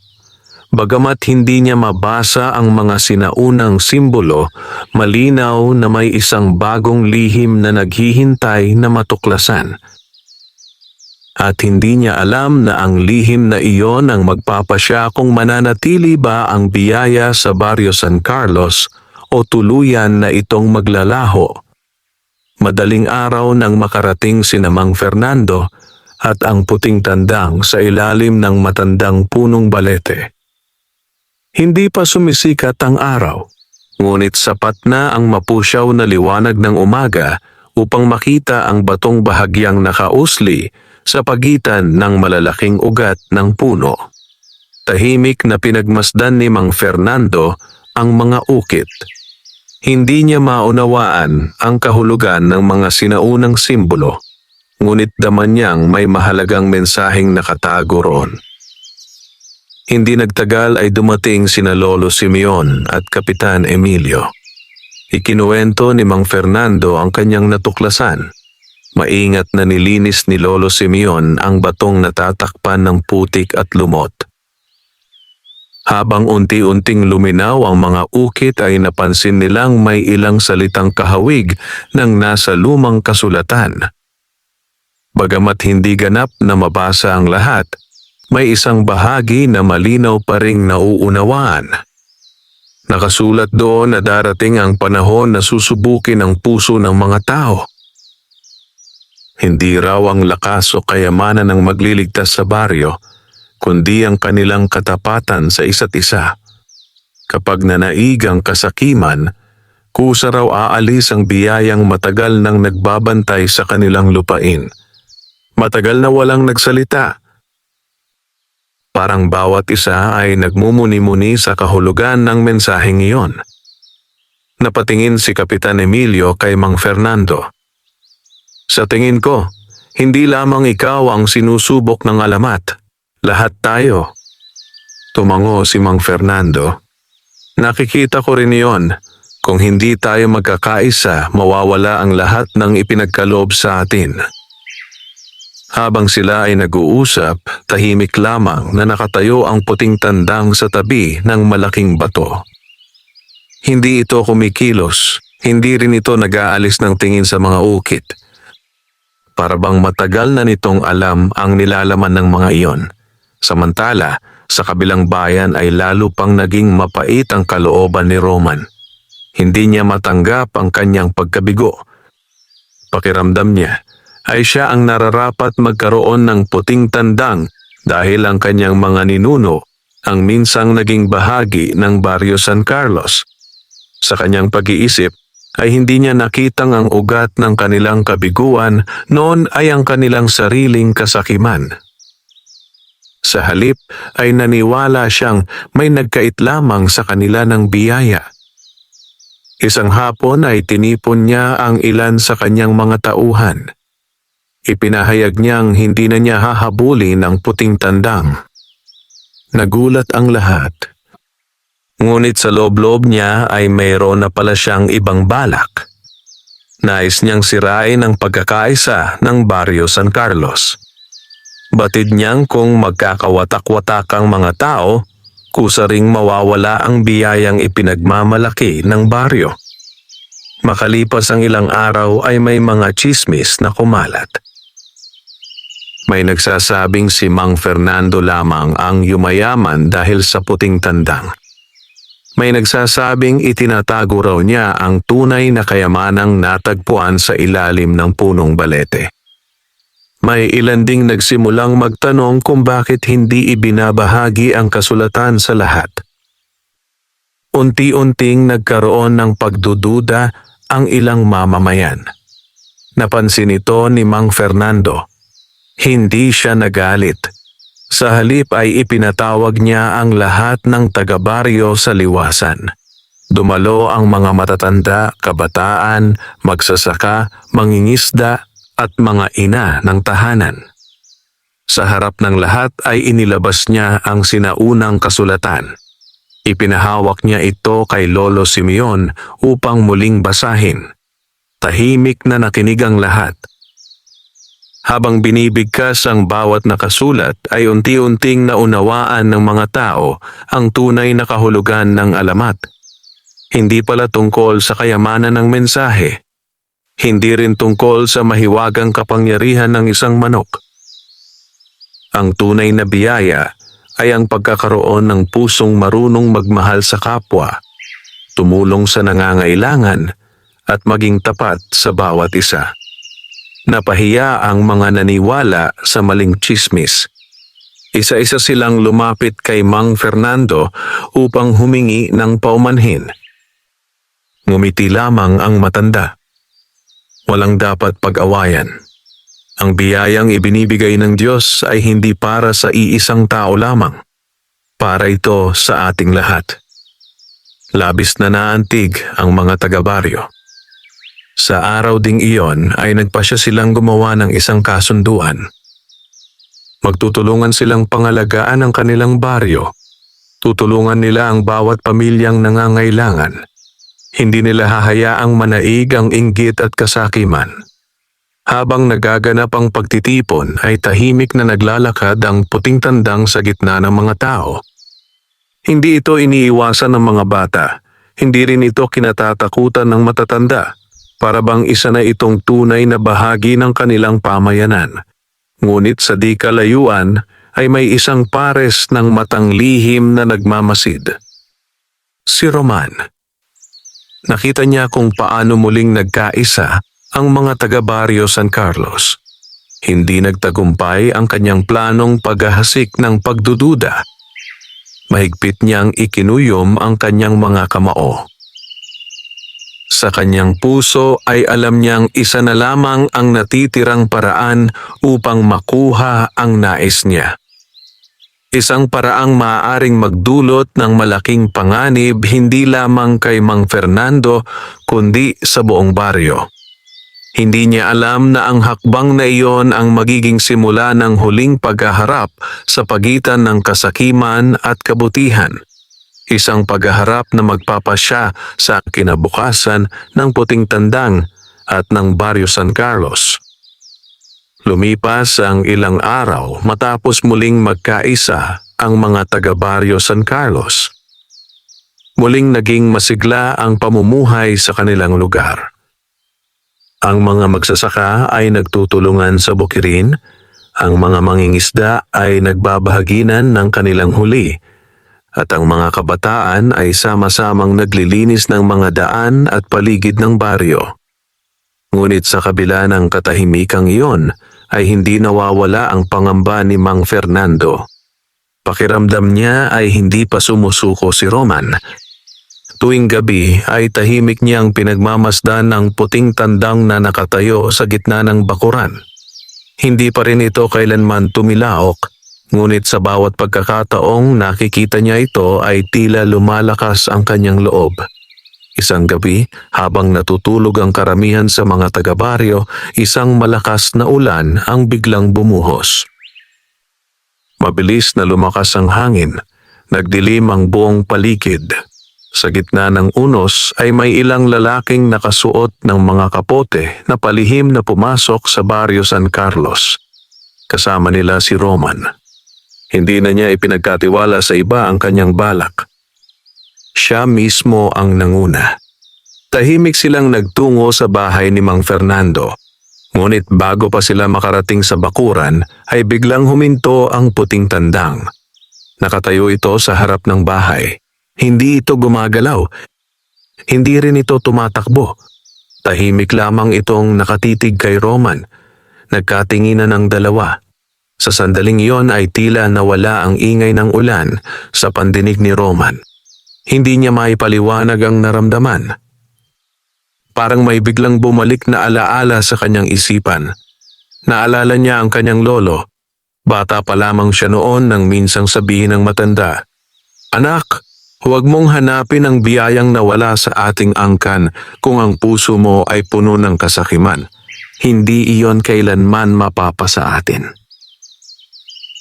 Bagamat hindi niya mabasa ang mga sinaunang simbolo, malinaw na may isang bagong lihim na naghihintay na matuklasan. At hindi niya alam na ang lihim na iyon ang magpapasya kung mananatili ba ang biyaya sa Barrio San Carlos o tuluyan na itong maglalaho. Madaling araw nang makarating si Mang Fernando at ang puting tandang sa ilalim ng matandang punong balete. Hindi pa sumisikat ang araw, ngunit sapat na ang mapusyaw na liwanag ng umaga upang makita ang batong bahagyang nakausli sa pagitan ng malalaking ugat ng puno. Tahimik na pinagmasdan ni Mang Fernando ang mga ukit. Hindi niya maunawaan ang kahulugan ng mga sinaunang simbolo, ngunit daman niyang may mahalagang mensaheng nakatago roon. Hindi nagtagal ay dumating sina Lolo Simeon at Kapitan Emilio. Ikinuwento ni Mang Fernando ang kanyang natuklasan. Maingat na nilinis ni Lolo Simeon ang batong natatakpan ng putik at lumot. Habang unti-unting luminaw ang mga ukit ay napansin nilang may ilang salitang kahawig ng nasa lumang kasulatan. Bagamat hindi ganap na mabasa ang lahat, may isang bahagi na malinaw pa ring nauunawaan. Nakasulat doon na darating ang panahon na susubukin ang puso ng mga tao. Hindi raw ang lakas o kayamanan ang magliligtas sa baryo, kundi ang kanilang katapatan sa isa't isa. Kapag nanaig ang kasakiman, kusa raw aalis ang biyayang matagal nang nagbabantay sa kanilang lupain. Matagal na walang nagsalita. Parang bawat isa ay nagmumuni-muni sa kahulugan ng mensaheng iyon. Napatingin si Kapitan Emilio kay Mang Fernando. Sa tingin ko, hindi lamang ikaw ang sinusubok ng alamat. Lahat tayo. Tumango si Mang Fernando. Nakikita ko rin iyon. Kung hindi tayo magkakaisa, mawawala ang lahat ng ipinagkaloob sa atin. Habang sila ay nag-uusap, tahimik lamang na nakatayo ang puting tandang sa tabi ng malaking bato. Hindi ito kumikilos, hindi rin ito nag-aalis ng tingin sa mga ukit. Para bang matagal na nitong alam ang nilalaman ng mga iyon. Samantala, sa kabilang bayan ay lalo pang naging mapait ang kalooban ni Roman. Hindi niya matanggap ang kanyang pagkabigo. Pakiramdam niya ay siya ang nararapat magkaroon ng puting tandang dahil ang kanyang mga ninuno ang minsang naging bahagi ng Barrio San Carlos. Sa kanyang pag-iisip ay hindi niya nakitang ang ugat ng kanilang kabiguan, noon ay ang kanilang sariling kasakiman. Sa halip ay naniwala siyang may nagkait lamang sa kanila ng biyaya. Isang hapon ay tinipon niya ang ilan sa kanyang mga tauhan. Ipinahayag niyang hindi na niya hahabulin ang puting tandang. Nagulat ang lahat. Ngunit sa loob-loob niya ay mayroon na pala siyang ibang balak. Nais niyang sirain ang pagkakaisa ng Barrio San Carlos. Batid niyang kung magkakawatak-watak ang mga tao, kusa ring mawawala ang biyayang ipinagmamalaki ng baryo. Makalipas ang ilang araw ay may mga tsismis na kumalat. May nagsasabing si Mang Fernando lamang ang yumayaman dahil sa puting tandang. May nagsasabing itinatago raw niya ang tunay na kayamanang natagpuan sa ilalim ng punong balete. May ilan ding nagsimulang magtanong kung bakit hindi ibinabahagi ang kasulatan sa lahat. Unti-unting nagkaroon ng pagdududa ang ilang mamamayan. Napansin ito ni Mang Fernando. Hindi siya nagalit. Sa halip ay ipinatawag niya ang lahat ng taga-baryo sa liwasan. Dumalo ang mga matatanda, kabataan, magsasaka, mangingisda at mga ina ng tahanan. Sa harap ng lahat ay inilabas niya ang sinaunang kasulatan. Ipinahawak niya ito kay Lolo Simeon upang muling basahin. Tahimik na nakinig ang lahat. Habang binibigkas ang bawat nakasulat ay unti-unting naunawaan ng mga tao ang tunay na kahulugan ng alamat. Hindi pala tungkol sa kayamanan ng mensahe. Hindi rin tungkol sa mahiwagang kapangyarihan ng isang manok. Ang tunay na biyaya ay ang pagkakaroon ng pusong marunong magmahal sa kapwa, tumulong sa nangangailangan at maging tapat sa bawat isa. Napahiya ang mga naniwala sa maling tsismis. Isa-isa silang lumapit kay Mang Fernando upang humingi ng paumanhin. Ngumiti lamang ang matanda. Walang dapat pag-awayan. Ang biyayang ibinibigay ng Diyos ay hindi para sa iisang tao lamang. Para ito sa ating lahat. Labis na naantig ang mga taga-baryo. Sa araw ding iyon ay nagpasya silang gumawa ng isang kasunduan. Magtutulungan silang pangalagaan ang kanilang baryo. Tutulungan nila ang bawat pamilyang nangangailangan. Hindi nila hahayaang manaig ang inggit at kasakiman. Habang nagaganap ang pagtitipon ay tahimik na naglalakad ang puting tandang sa gitna ng mga tao. Hindi ito iniiwasan ng mga bata. Hindi rin ito kinatatakutan ng matatanda. Para bang isa na itong tunay na bahagi ng kanilang pamayanan. Ngunit sa di kalayuan ay may isang pares ng matang lihim na nagmamasid. Si Roman. Nakita niya kung paano muling nagkaisa ang mga taga-baryo San Carlos. Hindi nagtagumpay ang kanyang planong paghahasik ng pagdududa. Mahigpit niyang ikinuyom ang kanyang mga kamao. Sa kanyang puso ay alam niyang isa na lamang ang natitirang paraan upang makuha ang nais niya. Isang paraang maaaring magdulot ng malaking panganib hindi lamang kay Mang Fernando kundi sa buong baryo. Hindi niya alam na ang hakbang na iyon ang magiging simula ng huling paghaharap sa pagitan ng kasakiman at kabutihan. Isang paghaharap na magpapasya sa kinabukasan ng puting tandang at ng Baryo San Carlos. Lumipas ang ilang araw matapos muling magkaisa ang mga taga-Baryo San Carlos. Muling naging masigla ang pamumuhay sa kanilang lugar. Ang mga magsasaka ay nagtutulungan sa bukirin, ang mga mangingisda ay nagbabahaginan ng kanilang huli, at ang mga kabataan ay sama-samang naglilinis ng mga daan at paligid ng baryo. Ngunit sa kabila ng katahimikang iyon ay hindi nawawala ang pangamba ni Mang Fernando. Pakiramdam niya ay hindi pa sumusuko si Roman. Tuwing gabi ay tahimik niyang pinagmamasdan ng puting tandang na nakatayo sa gitna ng bakuran. Hindi pa rin ito kailanman tumilaok. Ngunit sa bawat pagkakataong nakikita niya ito ay tila lumalakas ang kanyang loob. Isang gabi, habang natutulog ang karamihan sa mga taga-baryo, isang malakas na ulan ang biglang bumuhos. Mabilis na lumakas ang hangin, nagdilim ang buong paligid. Sa gitna ng unos ay may ilang lalaking nakasuot ng mga kapote na palihim na pumasok sa Baryo San Carlos. Kasama nila si Roman. Hindi na niya ipinagkatiwala sa iba ang kanyang balak. Siya mismo ang nanguna. Tahimik silang nagtungo sa bahay ni Mang Fernando. Ngunit bago pa sila makarating sa bakuran, ay biglang huminto ang puting tandang. Nakatayo ito sa harap ng bahay. Hindi ito gumagalaw. Hindi rin ito tumatakbo. Tahimik lamang itong nakatitig kay Roman. Nagkatinginan ang dalawa. Sa sandaling iyon ay tila nawala ang ingay ng ulan sa pandinig ni Roman. Hindi niya maipaliwanag ang naramdaman. Parang may biglang bumalik na alaala sa kanyang isipan. Naalala niya ang kanyang lolo. Bata pa lamang siya noon nang minsang sabihin ng matanda, "Anak, huwag mong hanapin ang biyayang nawala sa ating angkan kung ang puso mo ay puno ng kasakiman. Hindi iyon kailanman mapapasa atin."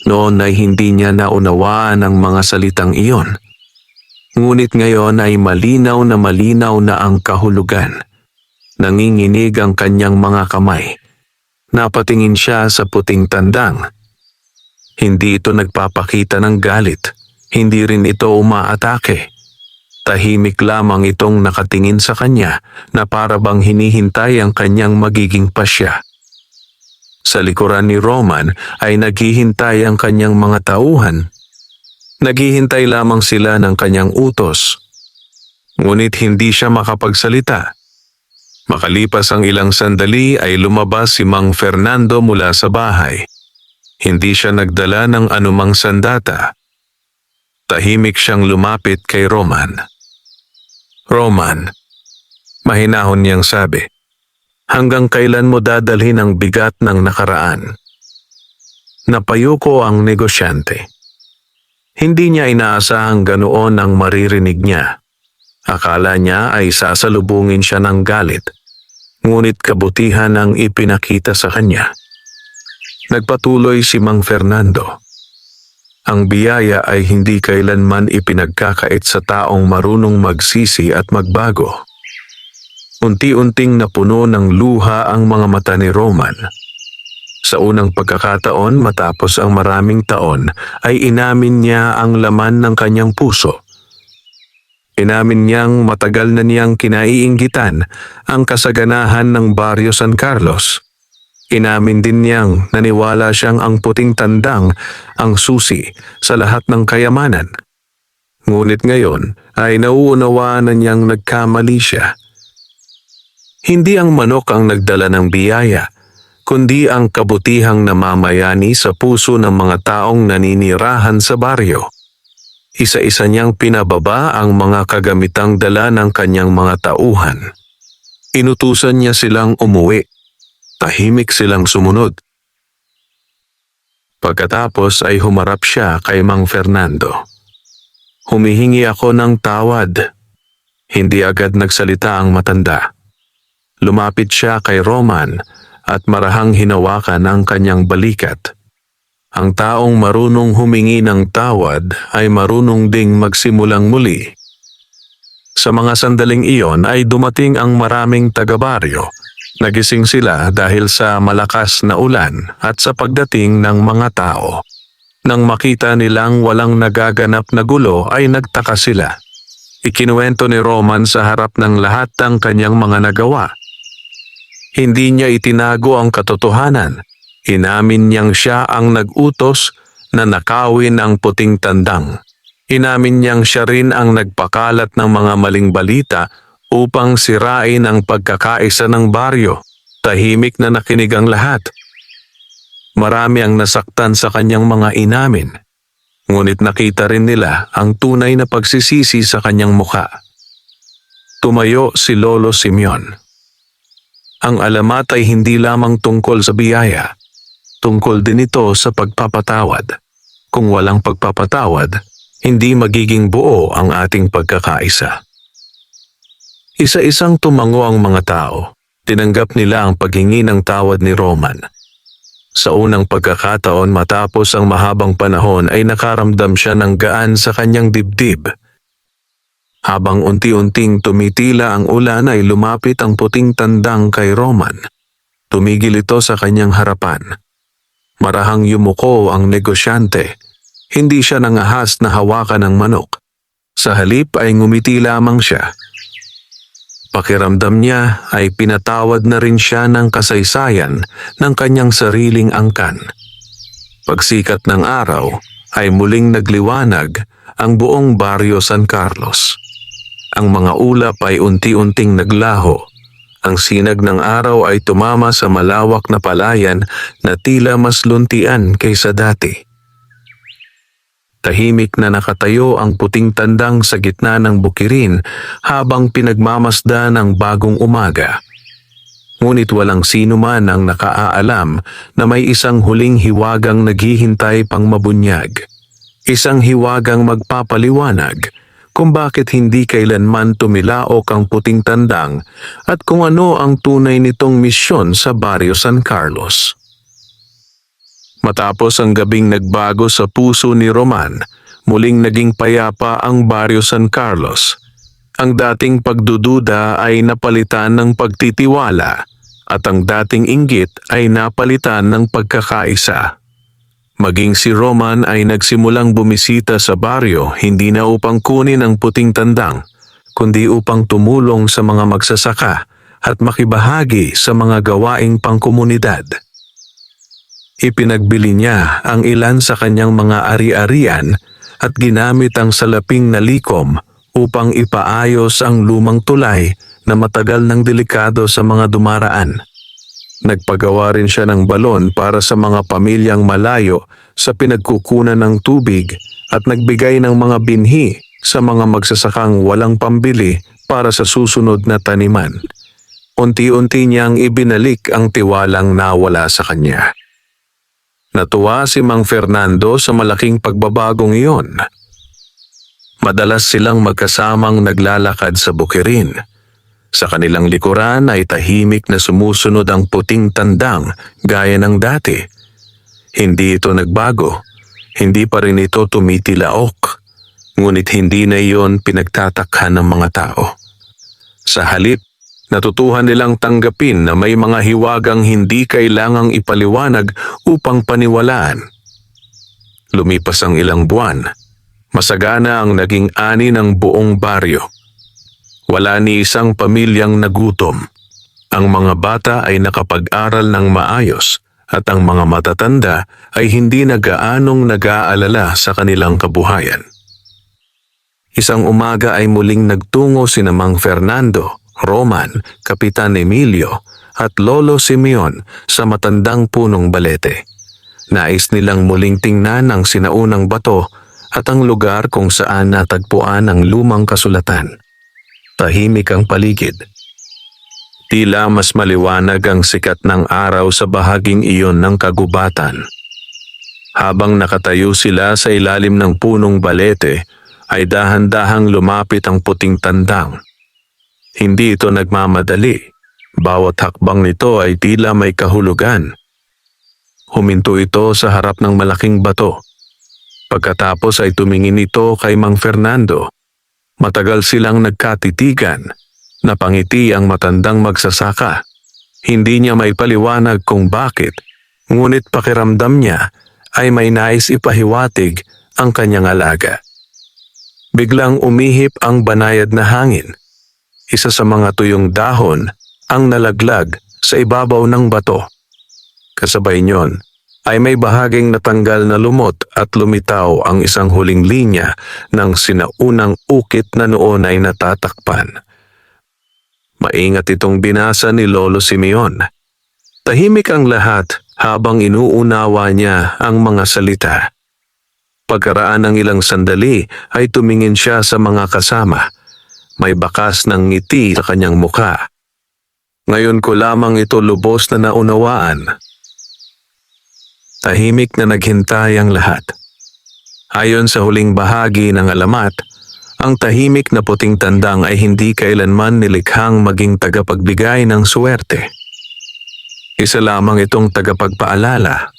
Noon ay hindi niya naunawaan ang mga salitang iyon. Ngunit ngayon ay malinaw na ang kahulugan. Nanginginig ang kanyang mga kamay. Napatingin siya sa puting tandang. Hindi ito nagpapakita ng galit. Hindi rin ito umaatake. Tahimik lamang itong nakatingin sa kanya na para bang hinihintay ang kanyang magiging pasya. Sa likuran ni Roman ay naghihintay ang kanyang mga tauhan. Naghihintay lamang sila ng kanyang utos. Ngunit hindi siya makapagsalita. Makalipas ang ilang sandali ay lumabas si Mang Fernando mula sa bahay. Hindi siya nagdala ng anumang sandata. Tahimik siyang lumapit kay Roman. Roman, mahinahon niyang sabi, hanggang kailan mo dadalhin ang bigat ng nakaraan? Napayo ko ang negosyante. Hindi niya inaasahang ganoon ang maririnig niya. Akala niya ay sasalubungin siya ng galit, ngunit kabutihan ang ipinakita sa kanya. Nagpatuloy si Mang Fernando. Ang biyaya ay hindi kailanman ipinagkakait sa taong marunong magsisi at magbago. Unti-unting napuno ng luha ang mga mata ni Roman. Sa unang pagkakataon matapos ang maraming taon ay inamin niya ang laman ng kanyang puso. Inamin niyang matagal na niyang kinaiinggitan ang kasaganahan ng Barrio San Carlos. Inamin din niyang naniwala siyang ang puting tandang ang susi sa lahat ng kayamanan. Ngunit ngayon ay nauunawaan na niyang nagkamali siya. Hindi ang manok ang nagdala ng biyaya, kundi ang kabutihang namamayani sa puso ng mga taong naninirahan sa baryo. Isa-isa niyang pinababa ang mga kagamitang dala ng kanyang mga tauhan. Inutusan niya silang umuwi. Tahimik silang sumunod. Pagkatapos ay humarap siya kay Mang Fernando. Humihingi ako ng tawad. Hindi agad nagsalita ang matanda. Lumapit siya kay Roman at marahang hinawakan ang kanyang balikat. Ang taong marunong humingi ng tawad ay marunong ding magsimulang muli. Sa mga sandaling iyon ay dumating ang maraming taga-baryo. Nagising sila dahil sa malakas na ulan at sa pagdating ng mga tao. Nang makita nilang walang nagaganap na gulo ay nagtaka sila. Ikinuwento ni Roman sa harap ng lahat ang kanyang mga nagawa. Hindi niya itinago ang katotohanan. Inamin niyang siya ang nag-utos na nakawin ang puting tandang. Inamin niyang siya rin ang nagpakalat ng mga maling balita upang sirain ang pagkakaisa ng baryo. Tahimik na nakinig ang lahat. Marami ang nasaktan sa kanyang mga inamin. Ngunit nakita rin nila ang tunay na pagsisisi sa kanyang mukha. Tumayo si Lolo Simeon. Ang alamat ay hindi lamang tungkol sa biyaya. Tungkol din ito sa pagpapatawad. Kung walang pagpapatawad, hindi magiging buo ang ating pagkakaisa. Isa-isang tumango ang mga tao. Tinanggap nila ang paghingi ng tawad ni Roman. Sa unang pagkakataon matapos ang mahabang panahon ay nakaramdam siya ng gaan sa kanyang dibdib. Habang unti-unting tumitila ang ulan ay lumapit ang puting tandang kay Roman. Tumigil ito sa kanyang harapan. Marahang yumuko ang negosyante. Hindi siya nangahas na hawakan ng manok. Sa halip ay ngumiti lamang siya. Pakiramdam niya ay pinatawad na rin siya ng kasaysayan ng kanyang sariling angkan. Pagsikat ng araw ay muling nagliwanag ang buong Barrio San Carlos. Ang mga ulap ay unti-unting naglaho. Ang sinag ng araw ay tumama sa malawak na palayan na tila mas luntian kaysa dati. Tahimik na nakatayo ang puting tandang sa gitna ng bukirin habang pinagmamasdan ang bagong umaga. Ngunit walang sino man ang nakaaalam na may isang huling hiwagang naghihintay pang mabunyag. Isang hiwagang magpapaliwanag kung bakit hindi kailanman tumilaok ang puting tandang at kung ano ang tunay nitong misyon sa Barrio San Carlos. Matapos ang gabing nagbago sa puso ni Roman, muling naging payapa ang Barrio San Carlos. Ang dating pagdududa ay napalitan ng pagtitiwala at ang dating inggit ay napalitan ng pagkakaisa. Maging si Roman ay nagsimulang bumisita sa baryo hindi na upang kunin ang puting tandang, kundi upang tumulong sa mga magsasaka at makibahagi sa mga gawaing pangkomunidad. Ipinagbili niya ang ilan sa kanyang mga ari-arian at ginamit ang salaping na likom upang ipaayos ang lumang tulay na matagal ng delikado sa mga dumaraan. Nagpagawa rin siya ng balon para sa mga pamilyang malayo sa pinagkukunan ng tubig at nagbigay ng mga binhi sa mga magsasakang walang pambili para sa susunod na taniman. Unti-unti niyang ibinalik ang tiwalang nawala sa kanya. Natuwa si Mang Fernando sa malaking pagbabagong iyon. Madalas silang magkasamang naglalakad sa bukirin. Sa kanilang likuran ay tahimik na sumusunod ang puting tandang gaya ng dati. Hindi ito nagbago, hindi pa rin ito tumitilaok, ngunit hindi na iyon pinagtatakhan ng mga tao. Sa halip, natutuhan nilang tanggapin na may mga hiwagang hindi kailangang ipaliwanag upang paniwalaan. Lumipas ang ilang buwan, masagana ang naging ani ng buong baryo. Wala ni isang pamilyang nagutom. Ang mga bata ay nakapag-aral ng maayos at ang mga matatanda ay hindi na gaanong nag-aalala sa kanilang kabuhayan. Isang umaga ay muling nagtungo sina Mang Fernando, Roman, Kapitan Emilio at Lolo Simeon sa matandang punong balete. Nais nilang muling tingnan ang sinaunang bato at ang lugar kung saan natagpuan ang lumang kasulatan. Tahimik ang paligid. Tila mas maliwanag ang sikat ng araw sa bahaging iyon ng kagubatan. Habang nakatayo sila sa ilalim ng punong balete, ay dahan-dahang lumapit ang puting tandang. Hindi ito nagmamadali. Bawat hakbang nito ay tila may kahulugan. Huminto ito sa harap ng malaking bato. Pagkatapos ay tumingin ito kay Mang Fernando. Matagal silang nagkatitigan. Napangiti ang matandang magsasaka. Hindi niya maipaliwanag kung bakit, ngunit pakiramdam niya ay may nais ipahiwatig ang kanyang alaga. Biglang umihip ang banayad na hangin. Isa sa mga tuyong dahon ang nalaglag sa ibabaw ng bato. Kasabay niyon ay may bahaging natanggal na lumot at lumitaw ang isang huling linya ng sinaunang ukit na noon ay natatakpan. Maingat itong binasa ni Lolo Simeon. Tahimik ang lahat habang inuunawa niya ang mga salita. Pagkaraan ng ilang sandali ay tumingin siya sa mga kasama. May bakas ng ngiti sa kanyang mukha. Ngayon ko lamang ito lubos na naunawaan. Tahimik na naghintay ang lahat. Ayon sa huling bahagi ng alamat, ang tahimik na puting tandang ay hindi kailanman nilikhang maging tagapagbigay ng swerte. Isa lamang itong tagapagpaalala.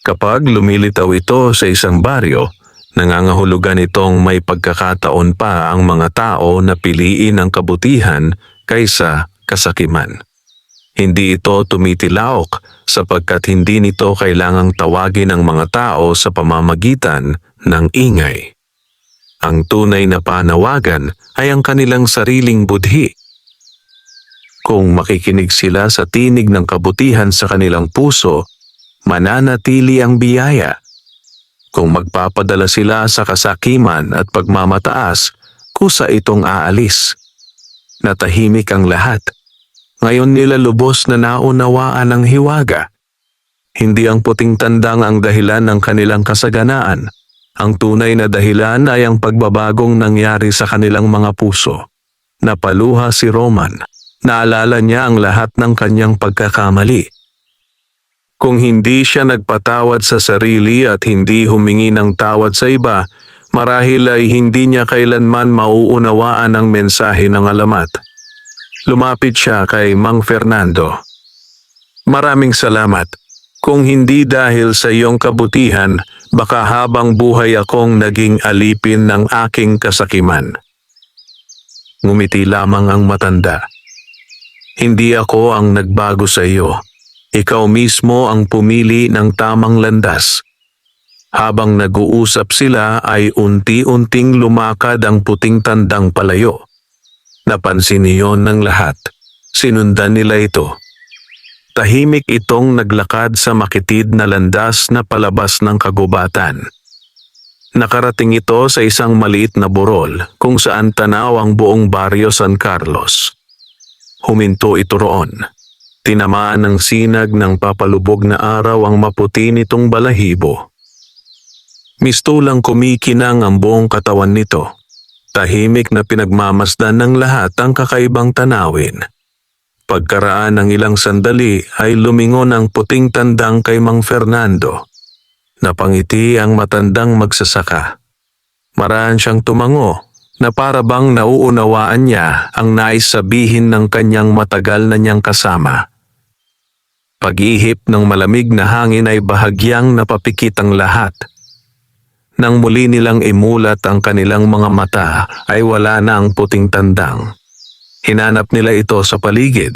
Kapag lumilitaw ito sa isang baryo, nangangahulugan itong may pagkakataon pa ang mga tao na piliin ang kabutihan kaysa kasakiman. Hindi ito tumitilaok sapagkat hindi nito kailangang tawagin ang mga tao sa pamamagitan ng ingay. Ang tunay na panawagan ay ang kanilang sariling budhi. Kung makikinig sila sa tinig ng kabutihan sa kanilang puso, mananatili ang biyaya. Kung magpapadala sila sa kasakiman at pagmamataas, kusa itong aalis. Natahimik ang lahat. Ngayon nila lubos na naunawaan ang hiwaga. Hindi ang puting tandang ang dahilan ng kanilang kasaganaan. Ang tunay na dahilan ay ang pagbabagong nangyari sa kanilang mga puso. Napaluha si Roman. Naalala niya ang lahat ng kanyang pagkakamali. Kung hindi siya nagpatawad sa sarili at hindi humingi ng tawad sa iba, marahil ay hindi niya kailanman mauunawaan ang mensahe ng alamat. Lumapit siya kay Mang Fernando. Maraming salamat. Kung hindi dahil sa iyong kabutihan, baka habang buhay akong naging alipin ng aking kasakiman. Ngumiti lamang ang matanda. Hindi ako ang nagbago sa iyo. Ikaw mismo ang pumili ng tamang landas. Habang nag-uusap sila ay unti-unting lumakad ang puting tandang palayo. Napansin niyon ng lahat. Sinundan nila ito. Tahimik itong naglakad sa makitid na landas na palabas ng kagubatan. Nakarating ito sa isang maliit na burol kung saan tanaw ang buong baryo San Carlos. Huminto ito roon. Tinamaan ng sinag ng papalubog na araw ang maputi nitong balahibo. Mistulang kumikinang ang buong katawan nito. Tahimik na pinagmamasdan ng lahat ang kakaibang tanawin. Pagkaraan ng ilang sandali ay lumingon ang puting tandang kay Mang Fernando. Napangiti ang matandang magsasaka. Maraan siyang tumango na para bang nauunawaan niya ang nais sabihin ng kanyang matagal na niyang kasama. Pag-ihip ng malamig na hangin ay bahagyang napapikit ang lahat. Nang muli nilang imulat ang kanilang mga mata ay wala na ang puting tandang. Hinanap nila ito sa paligid.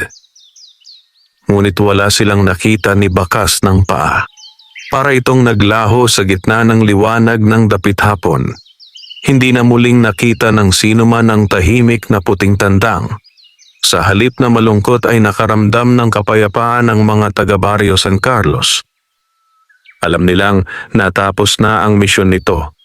Ngunit wala silang nakita ni bakas ng paa. Para itong naglaho sa gitna ng liwanag ng dapit hapon. Hindi na muling nakita ng sino man ang tahimik na puting tandang. Sa halip na malungkot ay nakaramdam ng kapayapaan ang mga taga-baryo San Carlos. Alam nilang natapos na ang misyon nito.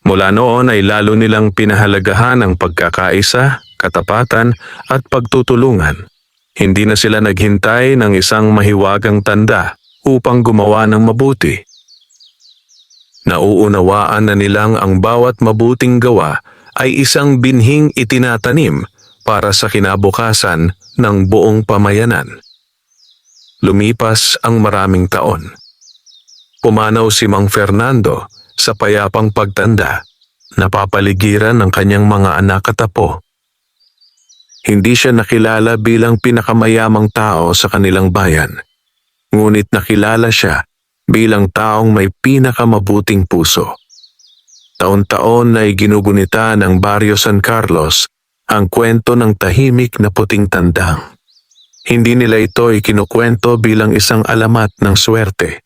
Mula noon ay lalo nilang pinahalagahan ang pagkakaisa, katapatan at pagtutulungan. Hindi na sila naghintay ng isang mahiwagang tanda upang gumawa ng mabuti. Nauunawaan na nilang ang bawat mabuting gawa ay isang binhing itinatanim para sa kinabukasan ng buong pamayanan. Lumipas ang maraming taon. Pumanaw si Mang Fernando sa payapang pagtanda, napapaligiran ng kanyang mga anak at apo. Hindi siya nakilala bilang pinakamayamang tao sa kanilang bayan. Ngunit nakilala siya bilang taong may pinakamabuting puso. Taon-taon ay ginugunita ng Baryo San Carlos ang kwento ng tahimik na puting tandang. Hindi nila ito ikinukwento bilang isang alamat ng swerte,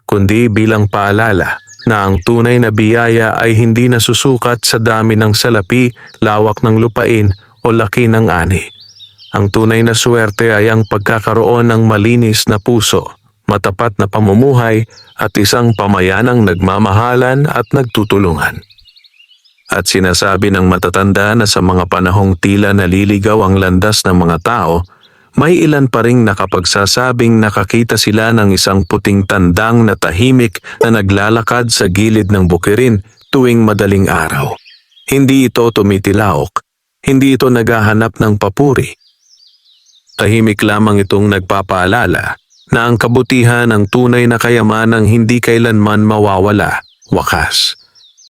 kundi bilang paalala na ang tunay na biyaya ay hindi nasusukat sa dami ng salapi, lawak ng lupain o laki ng ani. Ang tunay na swerte ay ang pagkakaroon ng malinis na puso, matapat na pamumuhay at isang pamayanang nagmamahalan at nagtutulungan. At sinasabi ng matatanda na sa mga panahong tila naliligaw ang landas ng mga tao, may ilan pa ring nakapagsasabing nakakita sila ng isang puting tandang na tahimik na naglalakad sa gilid ng bukirin tuwing madaling araw. Hindi ito tumitilaok, hindi ito naghahanap ng papuri. Tahimik lamang itong nagpapaalala na ang kabutihan ng tunay na kayamanang hindi kailanman mawawala, wakas.